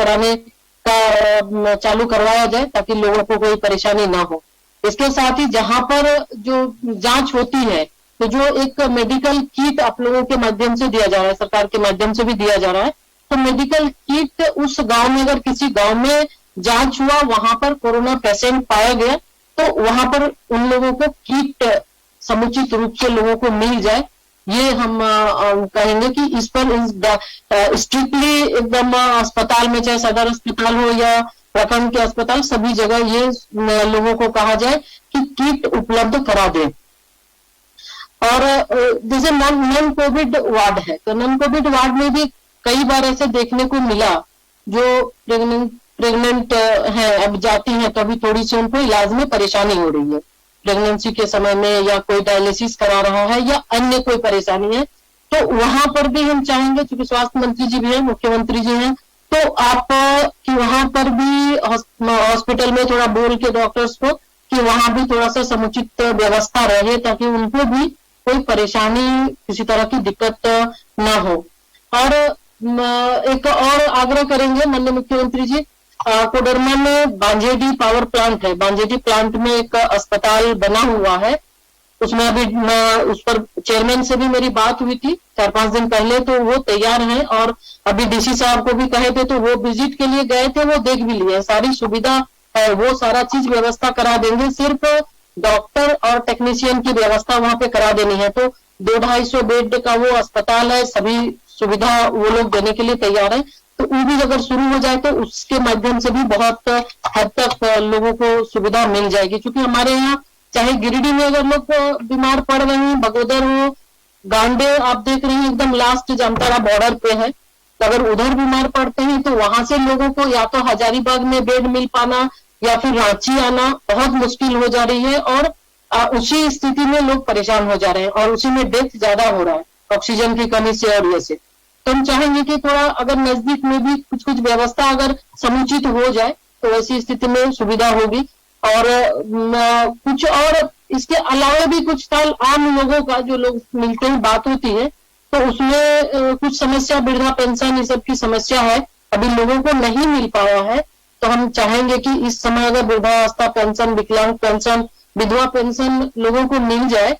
करवाया जाए, ताकि लोगों को कोई परेशानी ना हो। इसके साथ ही जहां पर जो जांच होती है, तो जो एक मेडिकल किट आप लोगों के माध्यम से दिया जा रहा है, सरकार के माध्यम से भी दिया जा रहा है, तो मेडिकल किट उस गांव में, अगर किसी गांव में जांच हुआ, वहां पर कोरोना पेशेंट पाया गया, तो वहां पर उन लोगों को किट समुचित रूप से लोगों को मिल जाए। ये हम कहेंगे कि इस पर स्ट्रिक्टली एकदम अस्पताल में, चाहे सदर अस्पताल हो या प्रखंड के अस्पताल, सभी जगह ये लोगों को कहा जाए कि किट उपलब्ध करा दें। और जैसे नॉन कोविड वार्ड है, तो नॉन कोविड वार्ड में भी कई बार ऐसे देखने को मिला जो प्रेग्नेंट हैं, अब जाती हैं तो अभी थोड़ी सी उनको इलाज में परेशानी हो रही है, प्रेगनेंसी के समय में, या कोई डायलिसिस करा रहा है या अन्य कोई परेशानी है, तो वहां पर भी हम चाहेंगे, क्योंकि स्वास्थ्य मंत्री जी भी हैं, मुख्यमंत्री जी हैं, तो आप कि वहां पर भी हॉस्पिटल में थोड़ा बोल के डॉक्टर्स को कि वहां भी थोड़ा सा समुचित व्यवस्था रहे, ताकि उनको भी कोई परेशानी, किसी तरह की दिक्कत ना हो। और एक और आग्रह करेंगे माननीय मुख्यमंत्री जी, कोडरमा में बांजेडी पावर प्लांट है, बांजेडी प्लांट में एक अस्पताल बना हुआ है, उसमें अभी उस पर चेयरमैन से भी मेरी बात हुई थी 4-5 दिन पहले, तो वो तैयार है, और अभी डीसी साहब को भी कहे थे, तो वो विजिट के लिए गए थे, वो देख भी लिए, सारी सुविधा है, वो सारा चीज व्यवस्था करा देंगे, सिर्फ डॉक्टर और टेक्नीशियन की व्यवस्था वहां पे करा देनी है। तो 200-250 बेड का वो अस्पताल है, सभी सुविधा वो लोग देने के लिए तैयार है, तो वो भी अगर शुरू हो जाए तो उसके माध्यम से भी बहुत हद तक लोगों को सुविधा मिल जाएगी। क्योंकि हमारे यहाँ चाहे गिरिडीह में अगर लोग बीमार पड़ रहे हैं, बगोदर हो, गांडे आप देख रहे हैं एकदम लास्ट जामताड़ा बॉर्डर पे है, तो अगर उधर बीमार पड़ते हैं तो वहां से लोगों को या तो हजारीबाग में बेड मिल पाना या फिर रांची आना बहुत मुश्किल हो जा रही है, और उसी स्थिति में लोग परेशान हो जा रहे हैं, और उसी में डेथ ज्यादा हो रहा है ऑक्सीजन की कमी से और ये से। तो हम चाहेंगे कि थोड़ा अगर नजदीक में भी कुछ कुछ व्यवस्था अगर समुचित हो जाए तो ऐसी स्थिति में सुविधा होगी। और कुछ और इसके अलावा भी कुछ साल आम लोगों का जो लोग मिलते हैं, बात होती है, तो उसमें कुछ समस्या, वृद्धा पेंशन ये सब की समस्या है, अभी लोगों को नहीं मिल पाया है। तो हम चाहेंगे कि इस समय अगर वृद्धावस्था पेंशन, विकलांग पेंशन, विधवा पेंशन लोगों को मिल जाए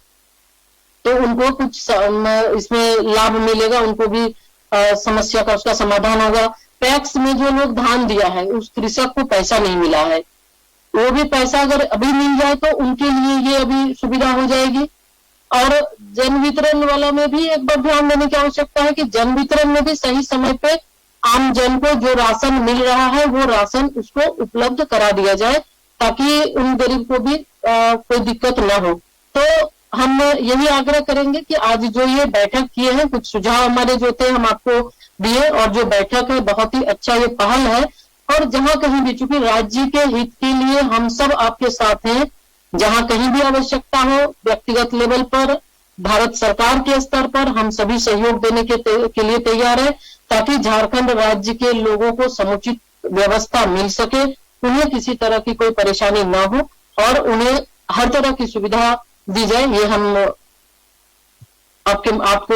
तो उनको कुछ इसमें लाभ मिलेगा, उनको भी समस्या का उसका समाधान होगा। पैक्स में जो लोग धान दिया है उस कृषक को पैसा नहीं मिला है, वो भी पैसा अगर अभी मिल जाए तो उनके लिए ये अभी सुविधा हो जाएगी। और जन वितरण वाला में भी एक बार ध्यान देने की आवश्यकता है कि जन वितरण में भी सही समय पे आम जन को जो राशन मिल रहा है वो राशन उसको उपलब्ध करा दिया जाए, ताकि उन गरीब को भी कोई दिक्कत ना हो। तो हम यही आग्रह करेंगे कि आज जो ये बैठक किए हैं, कुछ सुझाव हमारे जो थे हम आपको दिए, और जो बैठक है बहुत ही अच्छा ये पहल है। और जहां कहीं भी, चूंकि राज्य के हित के लिए हम सब आपके साथ हैं, जहां कहीं भी आवश्यकता हो व्यक्तिगत लेवल पर, भारत सरकार के स्तर पर हम सभी सहयोग देने के लिए तैयार है, ताकि झारखंड राज्य के लोगों को समुचित व्यवस्था मिल सके, उन्हें किसी तरह की कोई परेशानी ना हो और उन्हें हर तरह की सुविधा दी जाए। ये हम आपको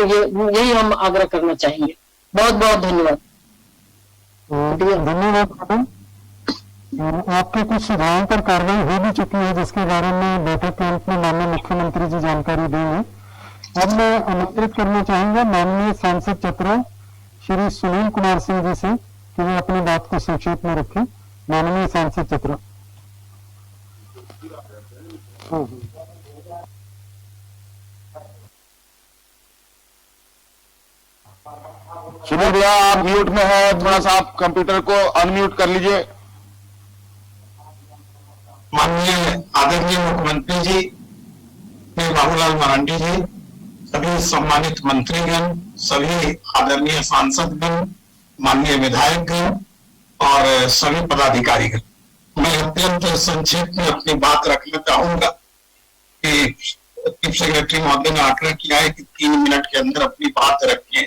यही हम आग्रह करना चाहेंगे। बहुत बहुत धन्यवाद। धन्यवाद मैडम। आपके कुछ सुझावों पर कार्रवाई हो भी चुकी है, जिसके बारे में बैठक के अंत में माननीय मुख्यमंत्री जी जानकारी देंगे। अब मैं आमंत्रित करना चाहूंगा माननीय सांसद चतरा श्री सुनील कुमार सिंह जी से कि वे अपनी बात को संक्षेप में रखें। माननीय सांसद चतरा। सुनील भैया आप म्यूट में है, थोड़ा सा आप कंप्यूटर को अनम्यूट कर लीजिए। माननीय आदरणीय मुख्यमंत्री जी बाबूलाल मरांडी जी, सभी सम्मानित मंत्रीगण, सभी आदरणीय सांसदगण, माननीय विधायकगण और सभी पदाधिकारीगण, मैं अत्यंत संक्षेप में अपनी बात रखना चाहूंगा कि चीफ सेक्रेटरी महोदय ने आग्रह किया है कि 3 मिनट के अंदर अपनी बात रखें।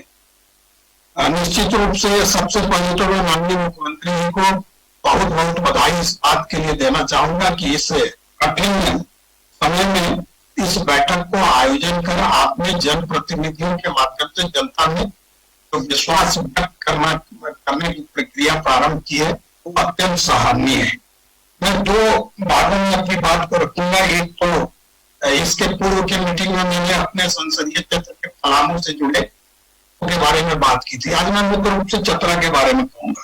निश्चित रूप से सबसे पहले तो मैं माननीय मुख्यमंत्री जी को बहुत बहुत बधाई इस बात के लिए देना चाहूंगा कि इस कठिन समय में इस बैठक को आयोजन कर आपने जनप्रतिनिधियों के माध्यम से जनता में तो विश्वास व्यक्त करने की प्रक्रिया प्रारंभ की है, वो अत्यंत सराहनीय है। मैं 2 भागों में अपनी बात को रखूंगा। एक तो इसके पूर्व की मीटिंग में मैंने अपने संसदीय क्षेत्र के फलानों से जुड़े के बारे में बात की थी। आज मैं मुख्य रूप से चतरा के बारे में कहूंगा।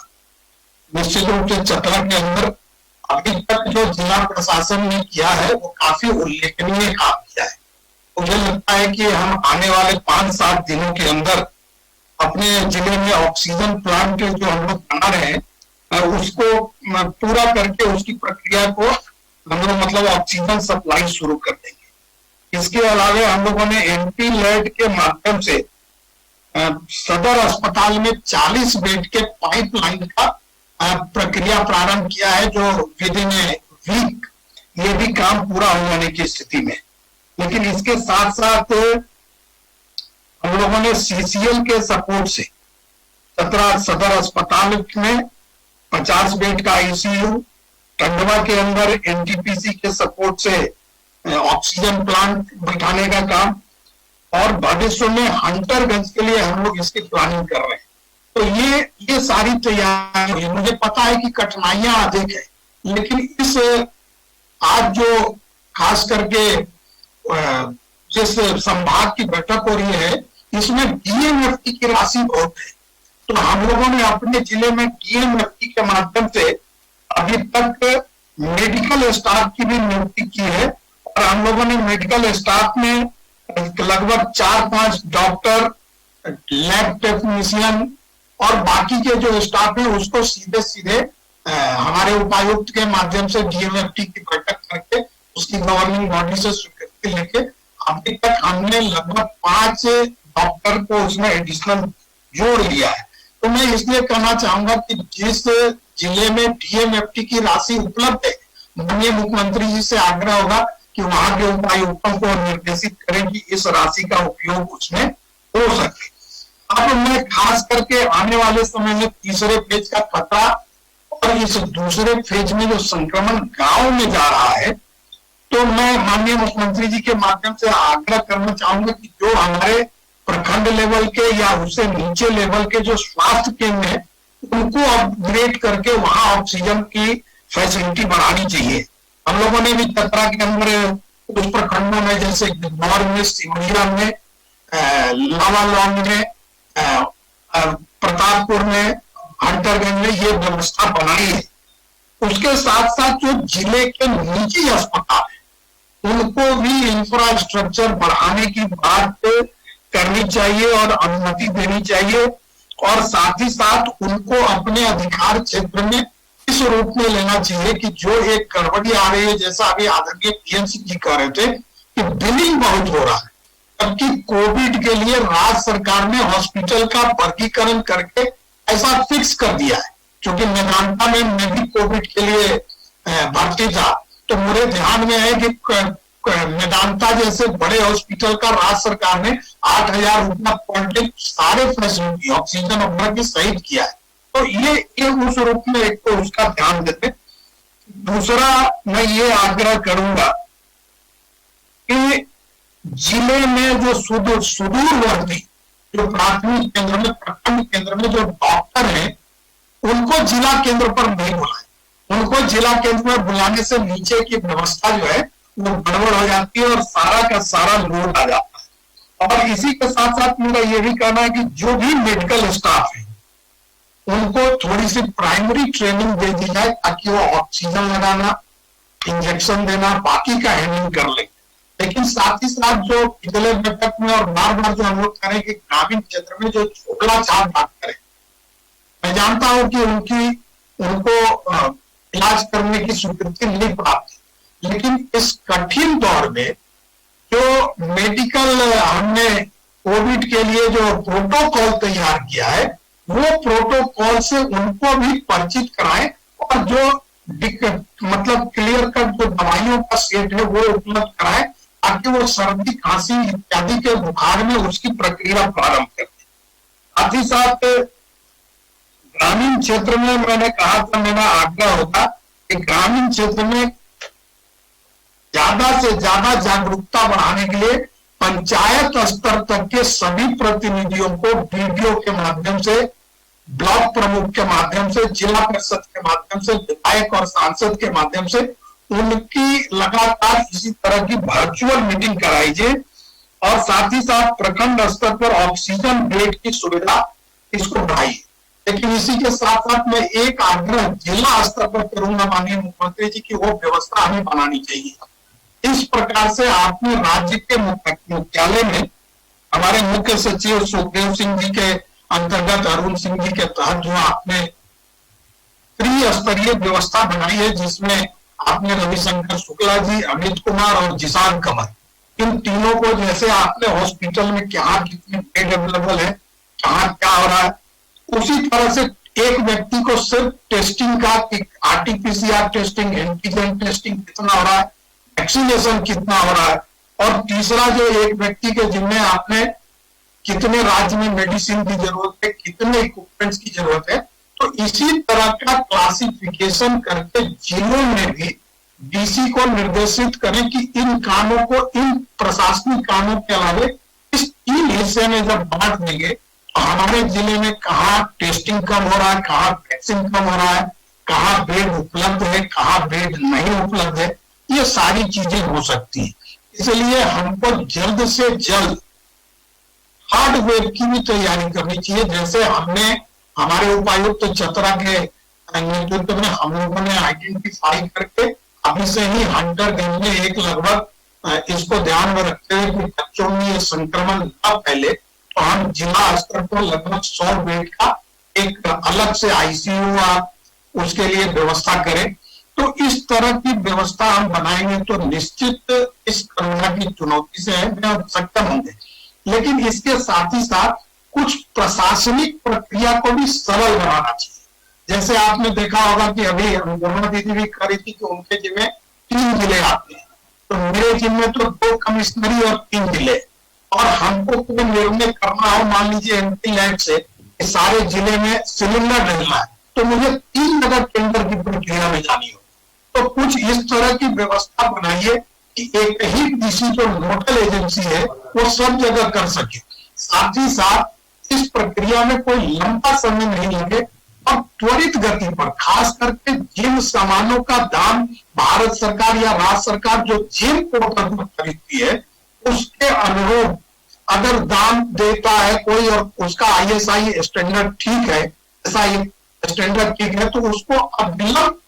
निश्चित रूप से चतरा के अंदर अभी तक जो जिला प्रशासन ने किया है वो काफी उल्लेखनीय काम किया है। मुझे लगता है कि हम आने वाले 5-7 दिनों के अंदर अपने जिले में ऑक्सीजन प्लांट जो हम लोग बना रहे हैं उसको पूरा करके उसकी प्रक्रिया को हम लोग मतलब ऑक्सीजन सप्लाई शुरू कर देंगे। इसके अलावा हम लोगों ने एमपी लेड के माध्यम से सदर अस्पताल में 40 बेड के पाइपलाइन का प्रक्रिया प्रारंभ किया है, जो विद इन ए वीक ये भी काम पूरा हो जाने की स्थिति में। लेकिन इसके साथ साथ हम लोगों ने सीसीएल के सपोर्ट से 17 सदर अस्पताल में 50 बेड का आईसीयू, टंडवा के अंदर एनटीपीसी के सपोर्ट से ऑक्सीजन प्लांट बैठाने का काम, और बागेश्वर में हंटरगंज के लिए हम लोग इसकी प्लानिंग कर रहे हैं। तो ये सारी तैयारी, मुझे पता है कि कठिनाइयां अधिक है, लेकिन इस आज जो खास करके जिस संभाग की बैठक हो रही है, इसमें डीएमएफटी की राशि बहुत है। तो हम लोगों ने अपने जिले में डीएमएफटी के माध्यम से अभी तक मेडिकल स्टाफ की भी नियुक्ति की है, और हम लोगों ने मेडिकल स्टाफ में लगभग 4-5 डॉक्टर, लैब टेक्नीशियन और बाकी के जो स्टाफ है उसको सीधे सीधे हमारे उपायुक्त के माध्यम से डीएमएफटी की बैठक करके उसकी गवर्निंग बॉडी से स्वीकृति लेके अभी तक हमने लगभग 5 डॉक्टर को उसमें एडिशनल जोड़ लिया है। तो मैं इसलिए कहना चाहूंगा कि जिस जिले में डीएमएफटी की राशि उपलब्ध है, माननीय मुख्यमंत्री जी से आग्रह होगा कि वहां के उपायुक्तों को निर्देशित करें कि इस राशि का उपयोग उसमें हो सके। अब मैं खास करके आने वाले समय में तीसरे फेज का खतरा और इस दूसरे फेज में जो संक्रमण गांव में जा रहा है, तो मैं माननीय मुख्यमंत्री जी के माध्यम से आग्रह करना चाहूंगा कि जो हमारे प्रखंड लेवल के या उससे नीचे लेवल के जो स्वास्थ्य केंद्र है, उनको अपग्रेड करके वहां ऑक्सीजन की फैसिलिटी बढ़ानी चाहिए। हम लोगों ने भी चतरा के अंदर उस प्रखंडों में जैसे गौर में, सिमरिया में, लावालौंग में, प्रतापपुर में, हंटरगंज में ये व्यवस्था बनाई है। उसके साथ साथ जो जिले के निजी अस्पताल है, उनको भी इंफ्रास्ट्रक्चर बढ़ाने की बात करनी चाहिए और अनुमति देनी चाहिए, और साथ ही साथ उनको अपने अधिकार क्षेत्र में इस रूप में लेना चाहिए कि जो एक गड़बड़ी आ रही है, जैसा अभी आदरणीय पीएमसी जी कह रहे थे कि बिलिंग बहुत हो रहा है, जबकि कोविड के लिए राज्य सरकार ने हॉस्पिटल का वर्गीकरण करके ऐसा फिक्स कर दिया है। क्योंकि मेदांता में मैं भी कोविड के लिए भर्ती था, तो मेरे ध्यान में है कि मेदांता जैसे बड़े हॉस्पिटल का राज्य सरकार ने 8,000 रुपया पर डे सारे फैसिलिटी ऑक्सीजन वगैरह की सहित किया है। तो ये उस रूप में एक तो उसका ध्यान देते। दूसरा मैं ये आग्रह करूंगा कि जिले में जो सुदूरवर्ती जो प्राथमिक केंद्र में, प्रखंड केंद्र में जो डॉक्टर हैं, उनको जिला केंद्र पर नहीं बुलाएं। उनको जिला केंद्र पर बुलाने से नीचे की व्यवस्था जो है वो गड़बड़ हो जाती है और सारा का सारा लोड आ जाता है। और इसी के साथ साथ मेरा ये भी कहना है कि जो भी मेडिकल स्टाफ है, उनको थोड़ी सी प्राइमरी ट्रेनिंग दे दी जाए ताकि वो ऑक्सीजन लगाना, इंजेक्शन देना, बाकी का हैंडलिंग कर ले। लेकिन साथ ही साथ जो पिछले बैठक में और बार बार जो हम लोग करें कि ग्रामीण क्षेत्र में जो छोटा छाप डॉक्टर है, मैं जानता हूं कि उनको इलाज करने की स्वीकृति नहीं प्राप्त, लेकिन इस कठिन दौर में जो मेडिकल हमने कोविड के लिए जो प्रोटोकॉल तैयार किया है, वो प्रोटोकॉल से उनको भी परिचित कराएं और जो मतलब क्लियर कट जो दवाइयों का सेट है वो उपलब्ध कराएं, ताकि वो सर्दी, खांसी इत्यादि के बुखार में उसकी प्रक्रिया प्रारंभ करें। साथ ही साथ ग्रामीण क्षेत्र में मैंने कहा था, मेरा आग्रह होता कि ग्रामीण क्षेत्र में ज्यादा से ज्यादा जागरूकता बढ़ाने के लिए पंचायत स्तर तक के सभी प्रतिनिधियों को वीडियो के माध्यम से, ब्लॉक प्रमुख के माध्यम से, जिला परिषद के माध्यम से, विधायक और सांसद के माध्यम से उनकी लगातार इसी तरह की वर्चुअल मीटिंग कराई जाए, और साथ ही साथ प्रखंड स्तर पर ऑक्सीजन बेड की सुविधा इसको बढ़ाई। लेकिन इसी के साथ साथ मैं एक आग्रह जिला स्तर पर करूंगा माननीय मुख्यमंत्री जी की वो व्यवस्था हमें बनानी चाहिए। इस प्रकार से आपने राज्य के मुख्यालय में हमारे मुख्य सचिव सुखदेव सिंह जी के अंतर्गत, अरुण सिंह जी के तहत जो आपने त्रिस्तरीय व्यवस्था बनाई है, जिसमें आपने रविशंकर शुक्ला जी, अमित कुमार और जिशान कमर, इन तीनों को जैसे आपने हॉस्पिटल में क्या कितनी बेड अवेलेबल है, कहाँ क्या हो रहा है, उसी तरह से एक व्यक्ति को सिर्फ टेस्टिंग का, आरटीपीसीआर टेस्टिंग, एंटीजन टेस्टिंग कितना हो रहा है, वैक्सीनेशन कितना हो रहा है, और तीसरा जो एक व्यक्ति के जिम्मे आपने कितने राज्य में मेडिसिन की जरूरत है, कितने इक्विपमेंट्स की जरूरत है, तो इसी तरह का क्लासिफिकेशन करके जिलों में भी डीसी को निर्देशित करें कि इन कामों को, इन प्रशासनिक कामों के अलावा इस 3 हिस्से में जब बांट देंगे तो हमारे जिले में कहाँ टेस्टिंग कम हो रहा है, कहाँ वैक्सीन कम हो रहा है, कहाँ बेड उपलब्ध है, कहाँ बेड नहीं उपलब्ध है, ये सारी चीजें हो सकती है। इसलिए हमको जल्द से जल्द हार्डवेयर की भी तैयारी करनी चाहिए। जैसे हमने हमारे उपायुक्त चतरा के नेतृत्व में हम लोगों ने आइडेंटिफाई करके अभी से ही हंटर गंज में एक लगभग इसको ध्यान में रखते हुए कि बच्चों में ये संक्रमण न फैले, तो हम जिला स्तर पर लगभग 100 बेड का एक अलग से आईसीयू उसके लिए व्यवस्था करें। तो इस तरह की व्यवस्था हम बनाएंगे तो निश्चित इस कोरोना की चुनौती से हम सक्षम होंगे। लेकिन इसके साथ ही साथ कुछ प्रशासनिक प्रक्रिया को भी सरल बनाना चाहिए। जैसे आपने देखा होगा कि अभी अनुपमा दीदी भी कह रही थी कि उनके जिम्मे 3 जिले आते हैं, तो मेरे जिम्मे तो 2 कमिश्नरी और 3 जिले, और हमको कोई निर्णय करना हो, मान लीजिए एमपी लैंड से कि सारे जिले में सिलेंडर डालना है, तो मुझे 3 जगह टेंडर की प्रक्रिया में जानी हो। तो कुछ इस तरह की व्यवस्था बनाइए कि एक ही डीसी जो नोडल एजेंसी है वो सब जगह कर सके। साथ ही साथ इस प्रक्रिया में कोई लंबा समय नहीं लगे और त्वरित गति पर, खास करके जिन सामानों का दाम भारत सरकार या राज्य सरकार जो जिन पोर्टल पर खरीदती है उसके अनुरूप अगर दाम देता है कोई और उसका आईएसआई स्टैंडर्ड ठीक है, एसआई स्टैंडर्ड ठीक है, तो उसको अविलंब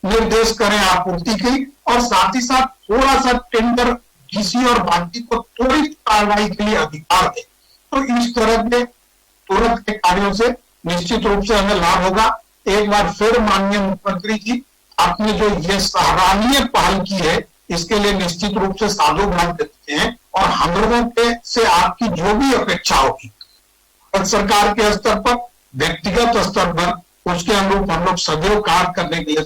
निर्देश करें आपूर्ति की, और साथ ही साथ थोड़ा सा टेंडर डीसी और बाकी को त्वरित कार्रवाई के लिए अधिकार दें। तो इस तरह के तुरंत के कार्यों से निश्चित रूप से हमें लाभ होगा। एक बार फिर माननीय मुख्यमंत्री जी, आपने जो ये सराहनीय पहल की है इसके लिए निश्चित रूप से साधुवाद देते हैं, और हम लोगों के से आपकी जो भी अपेक्षा होगी भारत सरकार के स्तर पर, व्यक्तिगत स्तर पर, उसके अनुरूप हम लोग सदैव कार्य करने के लिए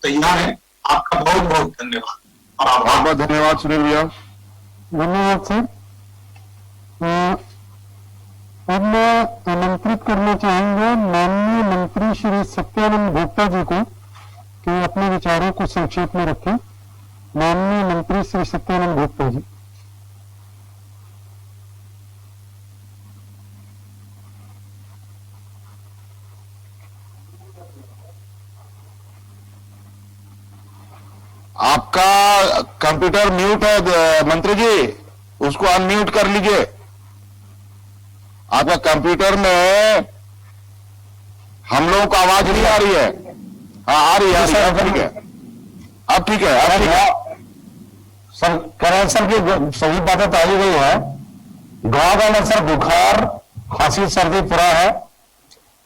तैयार है। आपका बहुत बहुत धन्यवाद और आभार। बहुत बहुत धन्यवाद सुनील भैया। धन्यवाद सर। अब मैं आमंत्रित करना चाहूंगा माननीय मंत्री श्री सत्यानंद भोक्ता जी को कि अपने विचारों को संक्षेप में रखें। माननीय मंत्री श्री सत्यानंद भोक्ता जी। आपका कंप्यूटर म्यूट है मंत्री जी, उसको अनम्यूट कर लीजिए। आपका कंप्यूटर में हम लोगों को आवाज नहीं आ रही है। हाँ आ रही है, ठीक है, अब ठीक है, अब ठीक है। सर कह रहे हैं सर की सही बातें तो आई गई है। गाँव में सर बुखार, खांसी, सर्दी पूरा है,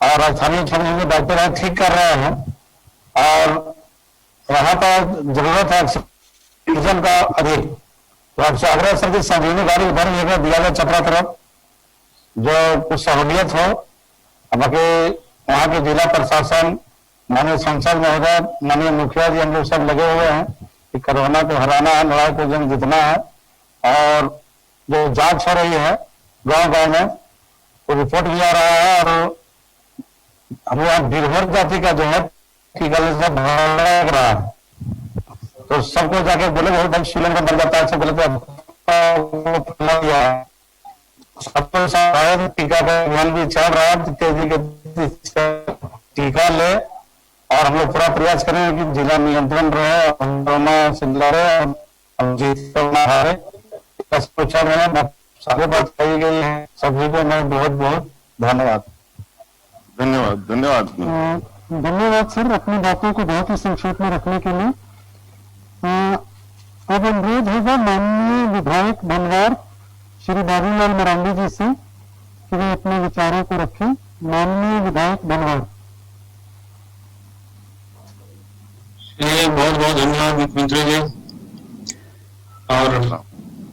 और राजधानी क्षेत्र में डॉक्टर हैं ठीक कर रहे हैं, और यहाँ पर जरूरत है ऑक्सीजन का अधिक। तो आपसे आग्रह सर की संजीवनी गाड़ी उधर लेकर दिया जाए चतरा तरफ, जो कुछ सहूलियत हो। बाकी वहाँ के जिला प्रशासन, माननीय सांसद महोदय, माननीय मुखिया जी, हम लोग सब लगे हुए हैं कि कोरोना को हराना है, लड़ाई को जंग जीतना है। और जो जांच हो रही है गांव गांव में, वो रिपोर्ट भी आ रहा है, और हम यहाँ बीरभर जाति का जो है टीका लग रहा है, तो सबको जाके बोले बहुत ढंग शीलन का मर जाता है, सब बोले सबको शायद टीका का अभियान भी चल रहा है, तेजी के टीका ले, और हम लोग पूरा प्रयास करें कि जिला नियंत्रण रहे, कोरोना से लड़े और जीतना हारे। सारे बात कही गई है, सभी को मैं बहुत बहुत धन्यवाद। धन्यवाद धन्यवाद धन्यवाद सर, अपनी बातों को बहुत ही संक्षेप में रखने के लिए। अब अनुरोध होगा माननीय विधायक बनवार श्री बाबूलाल मरांडी जी से कि वे अपने विचारों को रखें। माननीय विधायक बनवार। बहुत बहुत धन्यवाद मुख्यमंत्री जी, और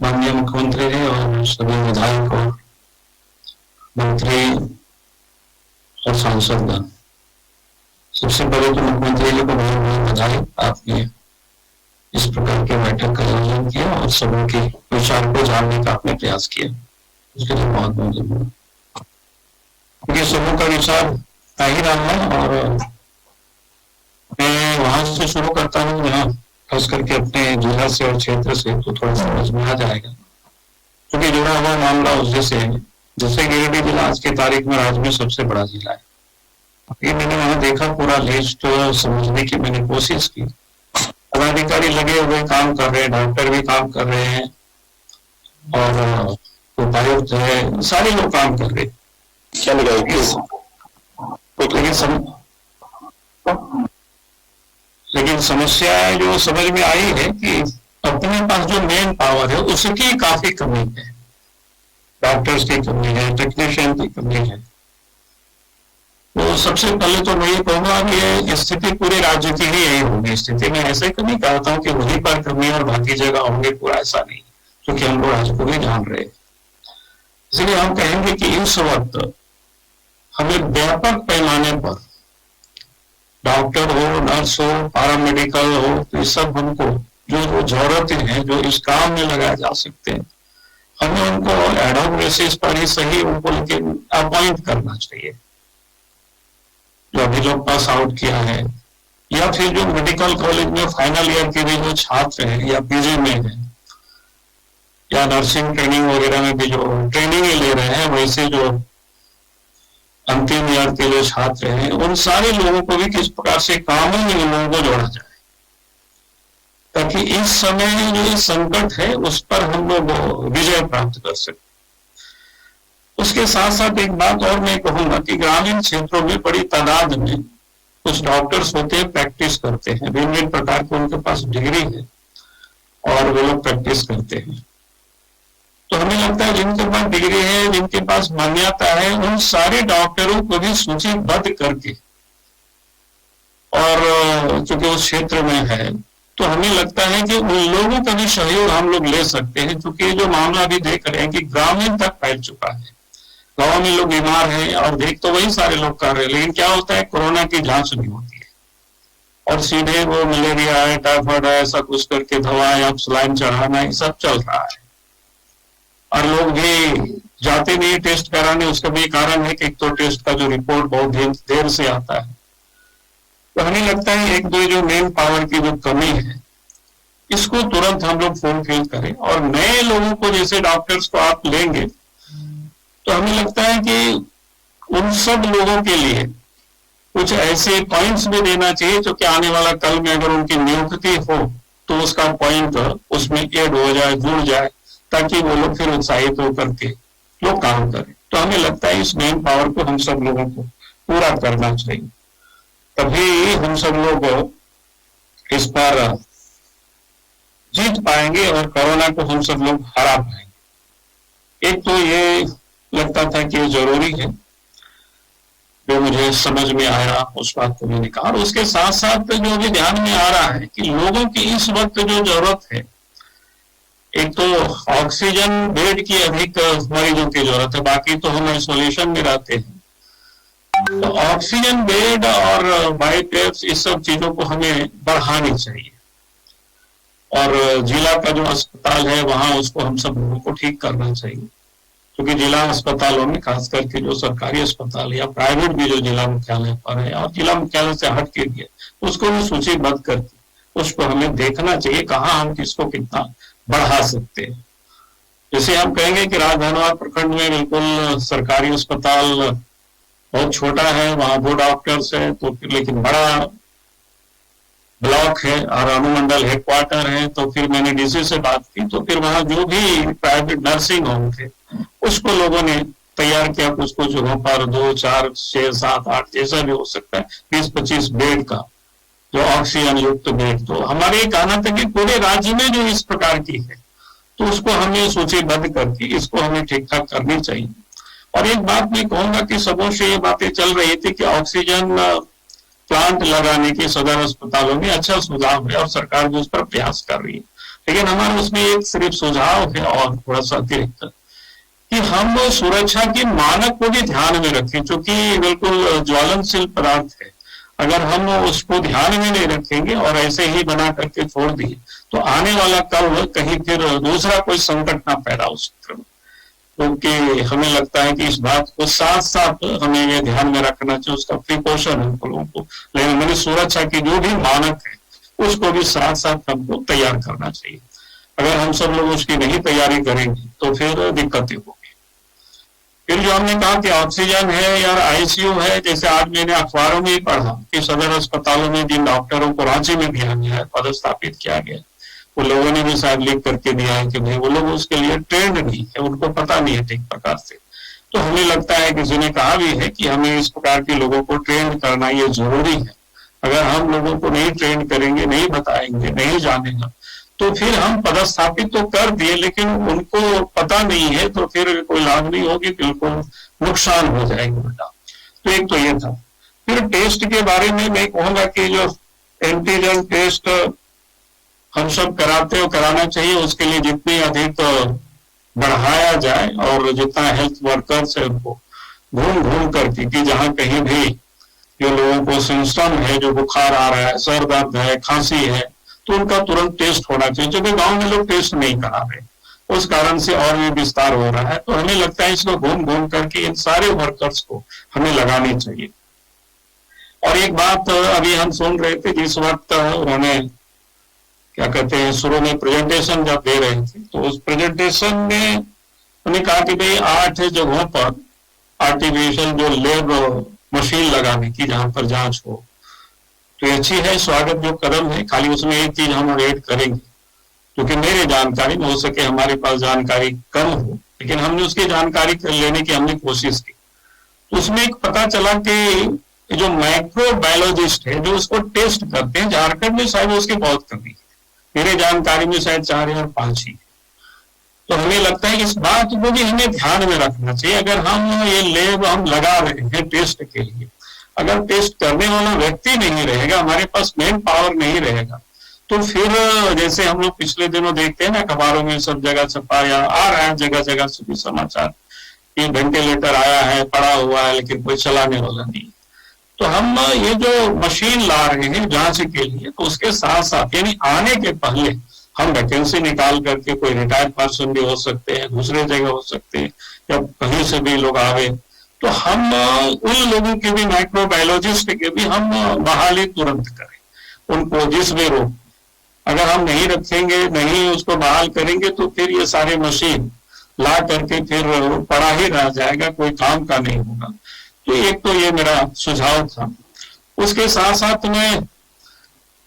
माननीय मुख्यमंत्री जी और सभी विधायक और मंत्री और सांसद। सबसे पहले तो मुख्यमंत्री जी को बहुत बहुत बधाई, आपने इस प्रकार के बैठक का आयोजन किया और सबों के विचार को जानने का आपने प्रयास किया, उसके लिए बहुत बहुत धन्यवाद। क्योंकि सबों का विचार आ ही रहा है और मैं वहां से शुरू करता हूँ, यहाँ खास करके अपने जिला से और क्षेत्र से, तो थोड़ा समझ में आ जाएगा। क्योंकि जुड़ा हुआ मामला उससे है, जैसे गिरिडीह जिला आज की तारीख में राज्य में सबसे बड़ा जिला है। ये मैंने वहां देखा, पूरा लिस्ट समझने की मैंने कोशिश की। पदाधिकारी लगे हुए काम कर रहे हैं, डॉक्टर भी काम कर रहे हैं और उपायुक्त है, सारे लोग काम कर रहे हैं। लेकिन समस्या जो समझ में आई है कि अपने पास जो मेन पावर है उसकी काफी कमी है। डॉक्टर्स की कमी है, टेक्नीशियन की कमी है। तो सबसे पहले तो मैं ये कहूंगा कि ये स्थिति पूरे राज्य की ही यही होगी स्थिति। मैं ऐसे कभी कहता हूँ कि वहीं पर कमी और बाकी जगह होंगे, पूरा ऐसा नहीं, क्योंकि हम लोग राज्य को भी जान रहे हैं। इसलिए हम कहेंगे कि इस वक्त हमें व्यापक पैमाने पर डॉक्टर हो, नर्स हो, पैरामेडिकल हो, तो ये सब हमको जो जरूरतें हैं जो इस काम में लगाए जा सकते हैं, हमें उनको एड हॉक बेसिस पर ही सही उनको लेकिन अपॉइंट करना चाहिए। जो अभी लोग पास आउट किया है या फिर जो मेडिकल कॉलेज में फाइनल ईयर के भी जो छात्र हैं या पीजी में हैं या नर्सिंग ट्रेनिंग वगैरह में भी जो ट्रेनिंग ले रहे हैं, वैसे जो अंतिम ईयर के जो छात्र हैं, उन सारे लोगों को भी किस प्रकार से कामों में लोगों को जोड़ा जाए, ताकि इस समय जो ये संकट है उस पर हम लोग विजय प्राप्त कर सकें। उसके साथ साथ एक बात और मैं कहूंगा कि ग्रामीण क्षेत्रों में बड़ी तादाद में कुछ डॉक्टर्स होते हैं, प्रैक्टिस करते हैं, भिन्न भिन्न प्रकार के उनके पास डिग्री है और वो लोग प्रैक्टिस करते हैं। तो हमें लगता है जिनके पास डिग्री है, जिनके पास मान्यता है, उन सारे डॉक्टरों को भी सूचीबद्ध करके, और चूंकि उस क्षेत्र में है तो हमें लगता है कि उन लोगों का भी सहयोग हम लोग ले सकते हैं। क्योंकि जो मामला अभी देख रहे हैं कि ग्रामीण तक फैल चुका है, गांव में लोग बीमार हैं और देख तो वही सारे लोग कर रहे हैं, लेकिन क्या होता है कोरोना की जांच नहीं होती है और सीधे वो मलेरिया है, टाइफाइड है, ऐसा कुछ करके दवाएं अब सलाइन चढ़ाना, ये सब चल रहा है और लोग भी जाते नहीं टेस्ट कराने। उसका भी कारण है कि एक तो टेस्ट का जो रिपोर्ट बहुत देर से आता है। तो हमें लगता है एक दो जो मेन पावर की जो कमी है इसको तुरंत हम लोग फुलफिल करें और नए लोगों को, जैसे डॉक्टर्स को आप लेंगे तो हमें लगता है कि उन सब लोगों के लिए कुछ ऐसे पॉइंट्स भी देना चाहिए जो कि आने वाला कल में अगर उनकी नियुक्ति हो तो उसका पॉइंट उसमें ऐड हो जाए, जुड़ जाए, ताकि वो लोग फिर उत्साहित होकर के लोग काम करें। तो हमें लगता है इस मेन पावर को हम सब लोगों को पूरा करना चाहिए, तभी हम सब लोग इस पर जीत पाएंगे और कोरोना को हम सब लोग हरा पाएंगे। एक तो ये लगता था कि ये जरूरी है, जो मुझे समझ में आया उस बात को मैंने कहा। और उसके साथ साथ जो भी ध्यान में आ रहा है कि लोगों की इस वक्त जो जरूरत है, एक तो ऑक्सीजन बेड की अधिक मरीजों की जरूरत है, बाकी तो हम आइसोलेशन में रहते हैं। तो ऑक्सीजन बेड और बायोटेप्स इस सब चीजों को हमें बढ़ानी चाहिए और जिला का जो अस्पताल है वहां उसको हम सब लोगों को ठीक करना चाहिए। क्योंकि जिला अस्पतालों में खास करके जो सरकारी अस्पताल या प्राइवेट भी जो जिला मुख्यालय पर है और जिला मुख्यालय से हट के दिए, उसको भी सूचीबद्ध करके उसको हमें देखना चाहिए कहाँ हम किसको कितना बढ़ा सकते हैं। जैसे हम कहेंगे कि राजधनवाद प्रखंड में बिल्कुल सरकारी अस्पताल बहुत छोटा है, वहां 2 डॉक्टर्स है, तो फिर लेकिन बड़ा ब्लॉक है और अनुमंडल हेडक्वार्टर है। तो फिर मैंने डीसी से बात की, तो फिर वहां जो भी प्राइवेट नर्सिंग होम थे उसको लोगों ने तैयार किया, कुछ कुछ जगहों पर 2, 4, 6, 7, 8 जैसा भी हो सकता है 20-25 बेड का जो ऑक्सीजन युक्त बेड। तो हमारे ये कहना था कि पूरे राज्य में जो इस प्रकार की है तो उसको हमें सूचीबद्ध करके इसको हमें ठीक ठाक करनी चाहिए। और एक बात मैं कहूंगा कि सबों से ये बातें चल रही थी कि ऑक्सीजन प्लांट लगाने के सदर अस्पतालों में अच्छा सुझाव है और सरकार भी उस पर प्रयास कर रही है, लेकिन हमारा उसमें एक सिर्फ सुझाव है और थोड़ा सा अतिरिक्त कि हम सुरक्षा के मानक को भी ध्यान में रखें, क्योंकि बिल्कुल ज्वलनशील पदार्थ है अगर हम उसको ध्यान में नहीं रखेंगे और ऐसे ही बना करके छोड़ दिए तो आने वाला कल कहीं फिर दूसरा कोई संकट ना पैदा हो सकता है। क्योंकि हमें लगता है कि इस बात को साथ साथ हमें ये ध्यान में रखना चाहिए, उसका प्रिकॉशन हमको लोगों को, लेकिन मैंने सुरक्षा की जो भी मानक है उसको भी साथ साथ हमको तैयार करना चाहिए। अगर हम सब लोग उसकी नहीं तैयारी करेंगे तो फिर दिक्कतें होगी। फिर जो हमने कहा कि ऑक्सीजन है या आईसीयू है, जैसे आज मैंने अखबारों में ही पढ़ा कि सदर अस्पतालों में जिन डॉक्टरों को रांची में दिया गया है, पदस्थापित किया गया, वो लोगों ने भी शायद लिख करके दिया है कि भाई वो लोग उसके लिए ट्रेंड नहीं है, उनको पता नहीं है ठीक प्रकार से। तो हमें लगता है, किसी ने कहा भी है कि हमें इस प्रकार के लोगों को ट्रेंड करना ये जरूरी है। अगर हम लोगों को नहीं ट्रेंड करेंगे, नहीं बताएंगे, नहीं जानेगा, तो फिर हम पदस्थापित तो कर दिए लेकिन उनको पता नहीं है तो फिर कोई लाभ नहीं होगी, बिल्कुल नुकसान हो जाएगा बेटा। तो एक तो ये था। फिर टेस्ट के बारे में मैं कहूंगा कि जो एंटीजन टेस्ट हम सब कराते हो, कराना चाहिए, उसके लिए जितनी अधिक बढ़ाया जाए और जितना हेल्थ वर्कर्स है उनको घूम घूम करके कि जहां कहीं भी जो लोगों को सिम्टम है, जो बुखार आ रहा है, सर दर्द है, खांसी है, तो उनका तुरंत टेस्ट होना चाहिए। क्योंकि गांव में लोग टेस्ट नहीं करा रहे, उस कारण से और भी विस्तार हो रहा है। तो हमें लगता है इसको घूम घूम करके इन सारे वर्कर्स को हमें लगानी चाहिए। और एक बात अभी हम सुन रहे थे, जिस वक्त उन्होंने क्या कहते हैं शुरू में प्रेजेंटेशन जब दे रहे थे, तो उस प्रेजेंटेशन में उन्होंने कहा कि भाई 8 जगहों पर आर्टिफिशियल जो लैब मशीन लगाने की, जहां पर जांच हो, तो अच्छी है, स्वागत जो कदम है। खाली उसमें एक चीज हम ऐड करेंगे, क्योंकि मेरे जानकारी में हो सके हमारे पास जानकारी कम हो, लेकिन हमने उसकी जानकारी लेने की हमने कोशिश की। तो उसमें एक पता चला कि जो माइक्रोबायोलॉजिस्ट है जो उसको टेस्ट करते हैं, झारखंड में शायद उसकी बहुत कमी है, मेरे जानकारी में शायद 4 या 5 ही। तो हमें लगता है इस बात को भी हमें ध्यान में रखना चाहिए। अगर हम ये लैब हम लगा रहे हैं टेस्ट के लिए, अगर टेस्ट करने वाला व्यक्ति नहीं रहेगा, हमारे पास मैन पावर नहीं रहेगा, तो फिर जैसे हम लोग पिछले दिनों देखते हैं ना, अखबारों में सब जगह छपा या आ रहा है जगह जगह से भी समाचार कि वेंटिलेटर आया है, पड़ा हुआ है, लेकिन कोई चलाने वाला नहीं। तो हम ये जो मशीन ला रहे हैं जांच के लिए, तो उसके साथ साथ यानी आने के पहले हम वैकेंसी निकाल करके, कोई रिटायर्ड पर्सन भी हो सकते हैं, दूसरे जगह हो सकते हैं, या कहीं से भी लोग आवे, तो हम उन लोगों के भी, माइक्रोबायोलॉजिस्ट के भी हम बहाली तुरंत करें। उनको जिस भी रोग, अगर हम नहीं रखेंगे, नहीं उसको बहाल करेंगे, तो फिर ये सारे मशीन ला करके फिर पड़ा ही रह जाएगा, कोई काम का नहीं होगा। तो एक तो ये मेरा सुझाव था। उसके साथ साथ में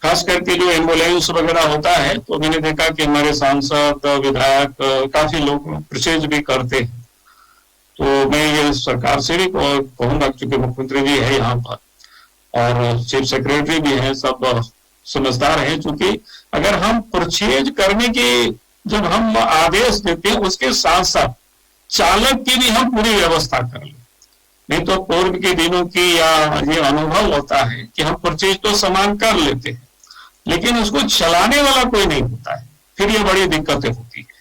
खास करके जो एम्बुलेंस वगैरह होता है, तो मैंने देखा कि हमारे सांसद, विधायक काफी लोग परचेज भी करते हैं। तो मैं ये सरकार से भी कहूंगा, क्योंकि मुख्यमंत्री जी है यहाँ पर और चीफ सेक्रेटरी भी है, सब समझदार है, क्योंकि अगर हम परचेज करने की जब हम आदेश देते हैं, उसके साथ साथ चालक की भी हम पूरी व्यवस्था कर लें। नहीं तो पूर्व के दिनों की या ये अनुभव होता है कि हम परचेज तो सामान कर लेते हैं, लेकिन उसको चलाने वाला कोई नहीं होता है, फिर ये बड़ी दिक्कतें होती है।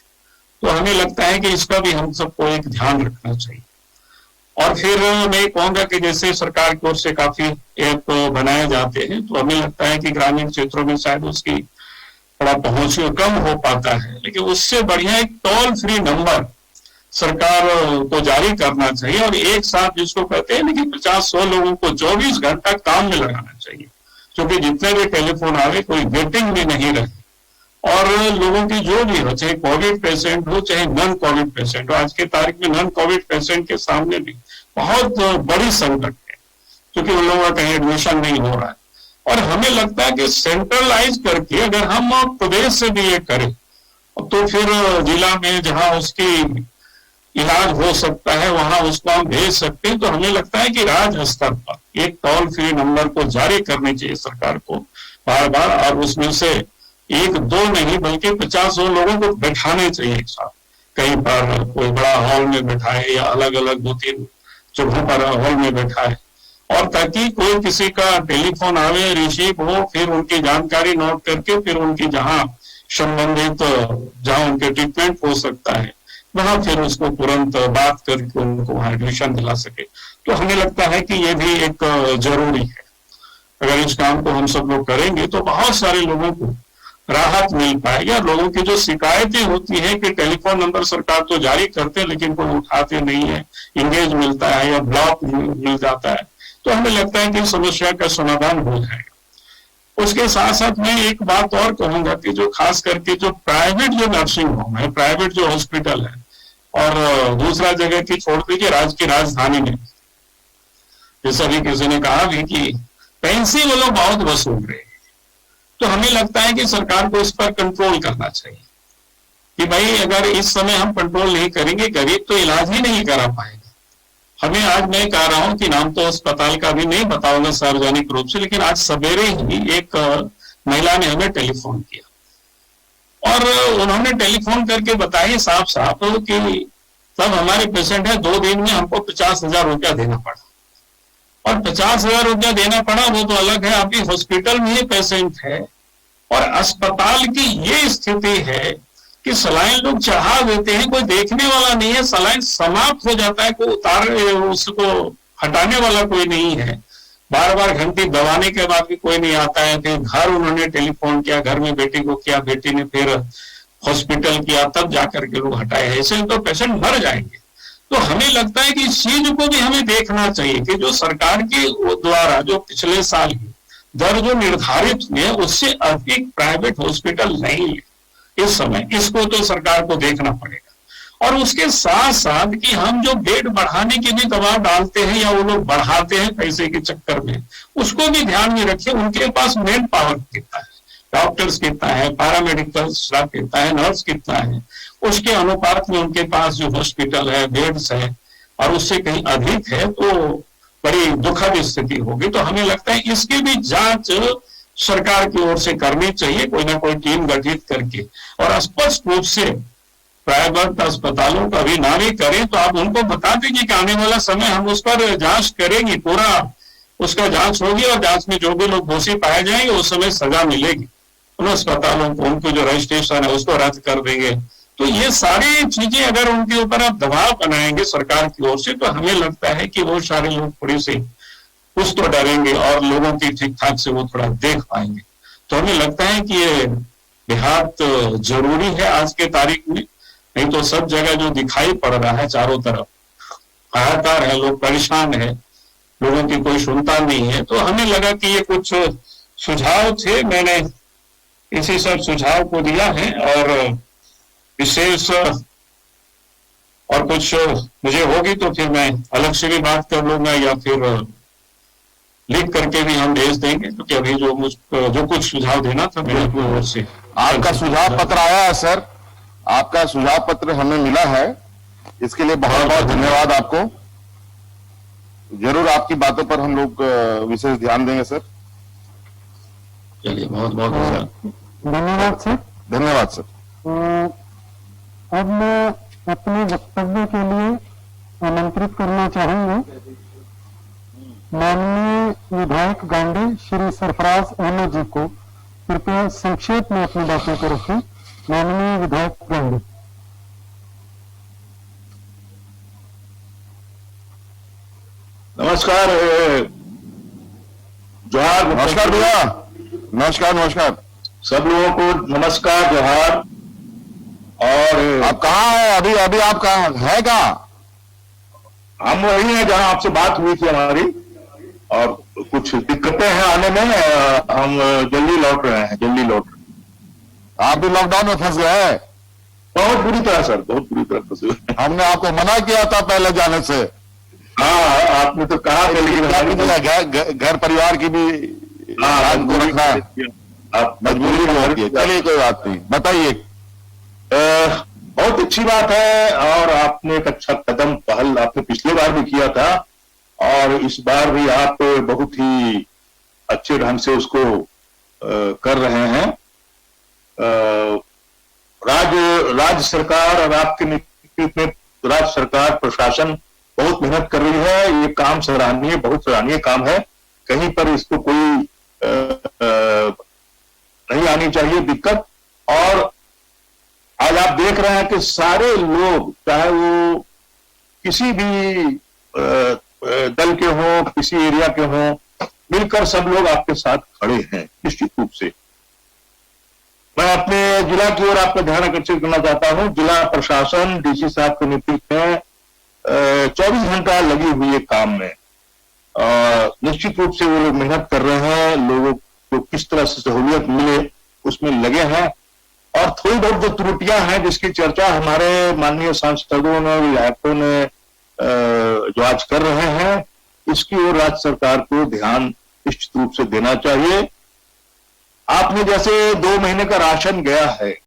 तो हमें लगता है कि इसका भी हम सबको एक ध्यान रखना चाहिए। और फिर मैं कहूंगा कि जैसे सरकार की ओर से काफी ऐप बनाए जाते हैं, तो हमें लगता है कि ग्रामीण क्षेत्रों में शायद उसकी थोड़ा पहुंच कम हो पाता है, लेकिन उससे बढ़िया एक टोल फ्री नंबर सरकार को जारी करना चाहिए, और एक साथ जिसको कहते हैं ना कि 50-100 लोगों को 24 घंटा काम में लगाना चाहिए, क्योंकि जितने भी टेलीफोन आवे कोई वेटिंग में नहीं रहे, और लोगों की जो भी हो, चाहे कोविड पेशेंट हो चाहे नॉन कोविड पेशेंट हो, आज के तारीख में नॉन कोविड पेशेंट के सामने भी बहुत बड़ी संकट है, क्योंकि उन लोगों का कहीं एडमिशन नहीं हो रहा है। और हमें लगता है कि सेंट्रलाइज करके अगर हम प्रदेश से भी ये करें, तो फिर जिला में जहां उसकी इलाज हो सकता है वहां उसको हम भेज सकते हैं। तो हमें लगता है कि राज्य स्तर पर एक टोल फ्री नंबर को जारी करनी चाहिए सरकार को बार बार, और उसमें से 1-2 नहीं बल्कि 50-100 लोगों को बैठाने चाहिए एक साथ, कहीं पर कोई बड़ा हॉल में बैठाए या अलग अलग 2-3 जगहों पर हॉल में बैठाए, और ताकि कोई किसी का टेलीफोन आवे, रिसीव हो, फिर उनकी जानकारी नोट करके फिर उनकी जहां संबंधित जहां उनके ट्रीटमेंट हो सकता है वहां फिर उसको तुरंत बात करके उनको वहां एडमिशन दिला सके। तो हमें लगता है कि ये भी एक जरूरी है। अगर इस काम को हम सब लोग करेंगे तो बहुत सारे लोगों को राहत मिल पाएगी। लोगों की जो शिकायतें होती है कि टेलीफोन नंबर सरकार तो जारी करते हैं लेकिन कोई उठाते नहीं है, इंगेज मिलता है या ब्लॉक मिल जाता है, तो हमें लगता है कि समस्या का समाधान हो जाएगा। उसके साथ साथ मैं एक बात और कहूंगा कि जो खास करके जो प्राइवेट जो नर्सिंग होम है, प्राइवेट जो हॉस्पिटल है, और दूसरा जगह की छोड़ दीजिए राज्य की राजधानी में, जैसा भी किसी ने कहा भी कि पेंसी वो लोग बहुत वसूल रहे हैं, तो हमें लगता है कि सरकार को इस पर कंट्रोल करना चाहिए कि भाई अगर इस समय हम कंट्रोल नहीं करेंगे, गरीब तो इलाज ही नहीं करा पाएगा। हमें आज मैं कह रहा हूं कि नाम तो अस्पताल का भी नहीं बताऊंगा सार्वजनिक रूप से, लेकिन आज सवेरे ही एक महिला ने हमें टेलीफोन किया और उन्होंने टेलीफोन करके बताया साफ साफ कि तब हमारे पेशेंट है, 2 दिन में हमको 50,000 रुपया देना पड़ा। और 50,000 रुपया देना पड़ा वो तो अलग है, आपकी हॉस्पिटल में ही पेशेंट है और अस्पताल की ये स्थिति है कि सलाइन लोग चढ़ा देते हैं, कोई देखने वाला नहीं है, सलाइन समाप्त हो जाता है, कोई उसको हटाने वाला कोई नहीं है, बार बार घंटी दबाने के बाद भी कोई नहीं आता है। फिर घर उन्होंने टेलीफोन किया, घर में बेटी को किया, बेटी ने फिर हॉस्पिटल किया, तब जाकर के लोग हटाए। ऐसे तो पेशेंट मर जाएंगे। तो हमें लगता है कि इस चीज को भी हमें देखना चाहिए कि जो सरकार के द्वारा जो पिछले साल की दर जो निर्धारित हुई है उससे अधिक प्राइवेट हॉस्पिटल नहीं है इस समय, इसको तो सरकार को देखना पड़ेगा। और उसके साथ साथ कि हम जो बेड बढ़ाने के भी दबाव डालते हैं या वो लोग बढ़ाते हैं पैसे के चक्कर में, उसको भी ध्यान में रखें। उनके पास मैन पावर कितना है, डॉक्टर्स कितना है, पैरामेडिकल स्टाफ कितना है, नर्स कितना है, उसके अनुपात में उनके पास जो हॉस्पिटल है, बेड्स है, और उससे कहीं अधिक है तो बड़ी दुखद स्थिति होगी। तो हमें लगता है इसकी भी जांच सरकार की ओर से करनी चाहिए, कोई ना कोई टीम गठित करके, और स्पष्ट रूप से प्राइवेट अस्पतालों का भी नाम करें तो आप उनको बता दीजिए कि आने वाला समय हम उस पर जांच करेंगे, पूरा उसका जांच होगी और जांच में जो भी लोग दोषी पाए जाएंगे उस समय सजा मिलेगी। उन अस्पतालों को, उनको जो रजिस्ट्रेशन है उसको रद्द कर देंगे। तो ये सारी चीजें अगर उनके ऊपर आप दबाव बनाएंगे सरकार की ओर से, तो हमें लगता है कि वो सारे लोग थोड़ी सी कुछ तो डरेंगे और लोगों की ठीक ठाक से वो थोड़ा देख पाएंगे। तो हमें लगता है कि ये बेहद जरूरी है आज के तारीख में, नहीं तो सब जगह जो दिखाई पड़ रहा है चारों तरफ हाहाकार है, लोग परेशान है, लोगों की कोई सुनता नहीं है। तो हमें लगा कि ये कुछ सुझाव थे, मैंने इसी सब सुझाव को दिया है, और विशेष और कुछ मुझे होगी तो फिर मैं अलग से भी बात कर लूंगा या फिर लिख करके भी हम भेज देंगे, क्योंकि अभी जो कुछ सुझाव देना था मेरे ओर से। आपका सुझाव पत्र आया है सर, आपका सुझाव पत्र हमें मिला है, इसके लिए बहुत बहुत धन्यवाद आपको। जरूर आपकी बातों पर हम लोग विशेष ध्यान देंगे सर। चलिए, बहुत बहुत धन्यवाद सर। धन्यवाद सर। अब मैं अपने वक्तव्य के लिए आमंत्रित करना चाहूंगा माननीय विधायक गांधी श्री सरफराज अहमद जी को। कृपया संक्षेप में अपनी बातों को रखें। माननीय विधायक गांधी। नमस्कार जोहार। नमस्कार भैया। नमस्कार नमस्कार सब लोगों को नमस्कार जोहार। और आप कहाँ हैं अभी? अभी आप कहाँ है? कहाँ? हम वही हैं जहां आपसे बात हुई थी हमारी, और कुछ दिक्कतें हैं आने में, हम जल्दी लौट रहे हैं, जल्दी लौट रहे हैं। आप भी लॉकडाउन में फंस गए हैं? बहुत बुरी तरह सर, बहुत बुरी तरह फंसे हुए। हमने आपको मना किया था पहले जाने से। हाँ, आपने तो कहा था, लेकिन घर परिवार की भी ध्यान को रखना आप मजबूरी में होती है। चलिए कोई बात नहीं, बताइए। बहुत अच्छी बात है, और आपने एक अच्छा कदम पहल आपने पिछले बार भी किया था, और इस बार भी आप बहुत ही अच्छे ढंग से उसको कर रहे हैं। राज्य सरकार और आपके नेतृत्व में राज्य सरकार प्रशासन बहुत मेहनत कर रही है। ये काम सराहनीय, बहुत सराहनीय काम है। कहीं पर इसको कोई नहीं आनी चाहिए दिक्कत। और आज आप देख रहे हैं कि सारे लोग, चाहे वो किसी भी दल के हों, किसी एरिया के हों, मिलकर सब लोग आपके साथ खड़े हैं निश्चित रूप से। मैं अपने जिला की ओर आपका ध्यान आकर्षित करना चाहता हूं। जिला प्रशासन डीसी साहब के नेतृत्व में 24 घंटा लगी हुई है काम में। निश्चित रूप से वो लोग मेहनत कर रहे हैं, लोगों को किस तरह से सहूलियत मिले उसमें लगे हैं। और थोड़ी बहुत जो त्रुटियां हैं जिसकी चर्चा हमारे माननीय सांसदों ने, विधायकों ने जो आज कर रहे हैं, इसकी ओर राज्य सरकार को ध्यान निश्चित रूप से देना चाहिए। आपने जैसे 2 महीने का राशन गया है,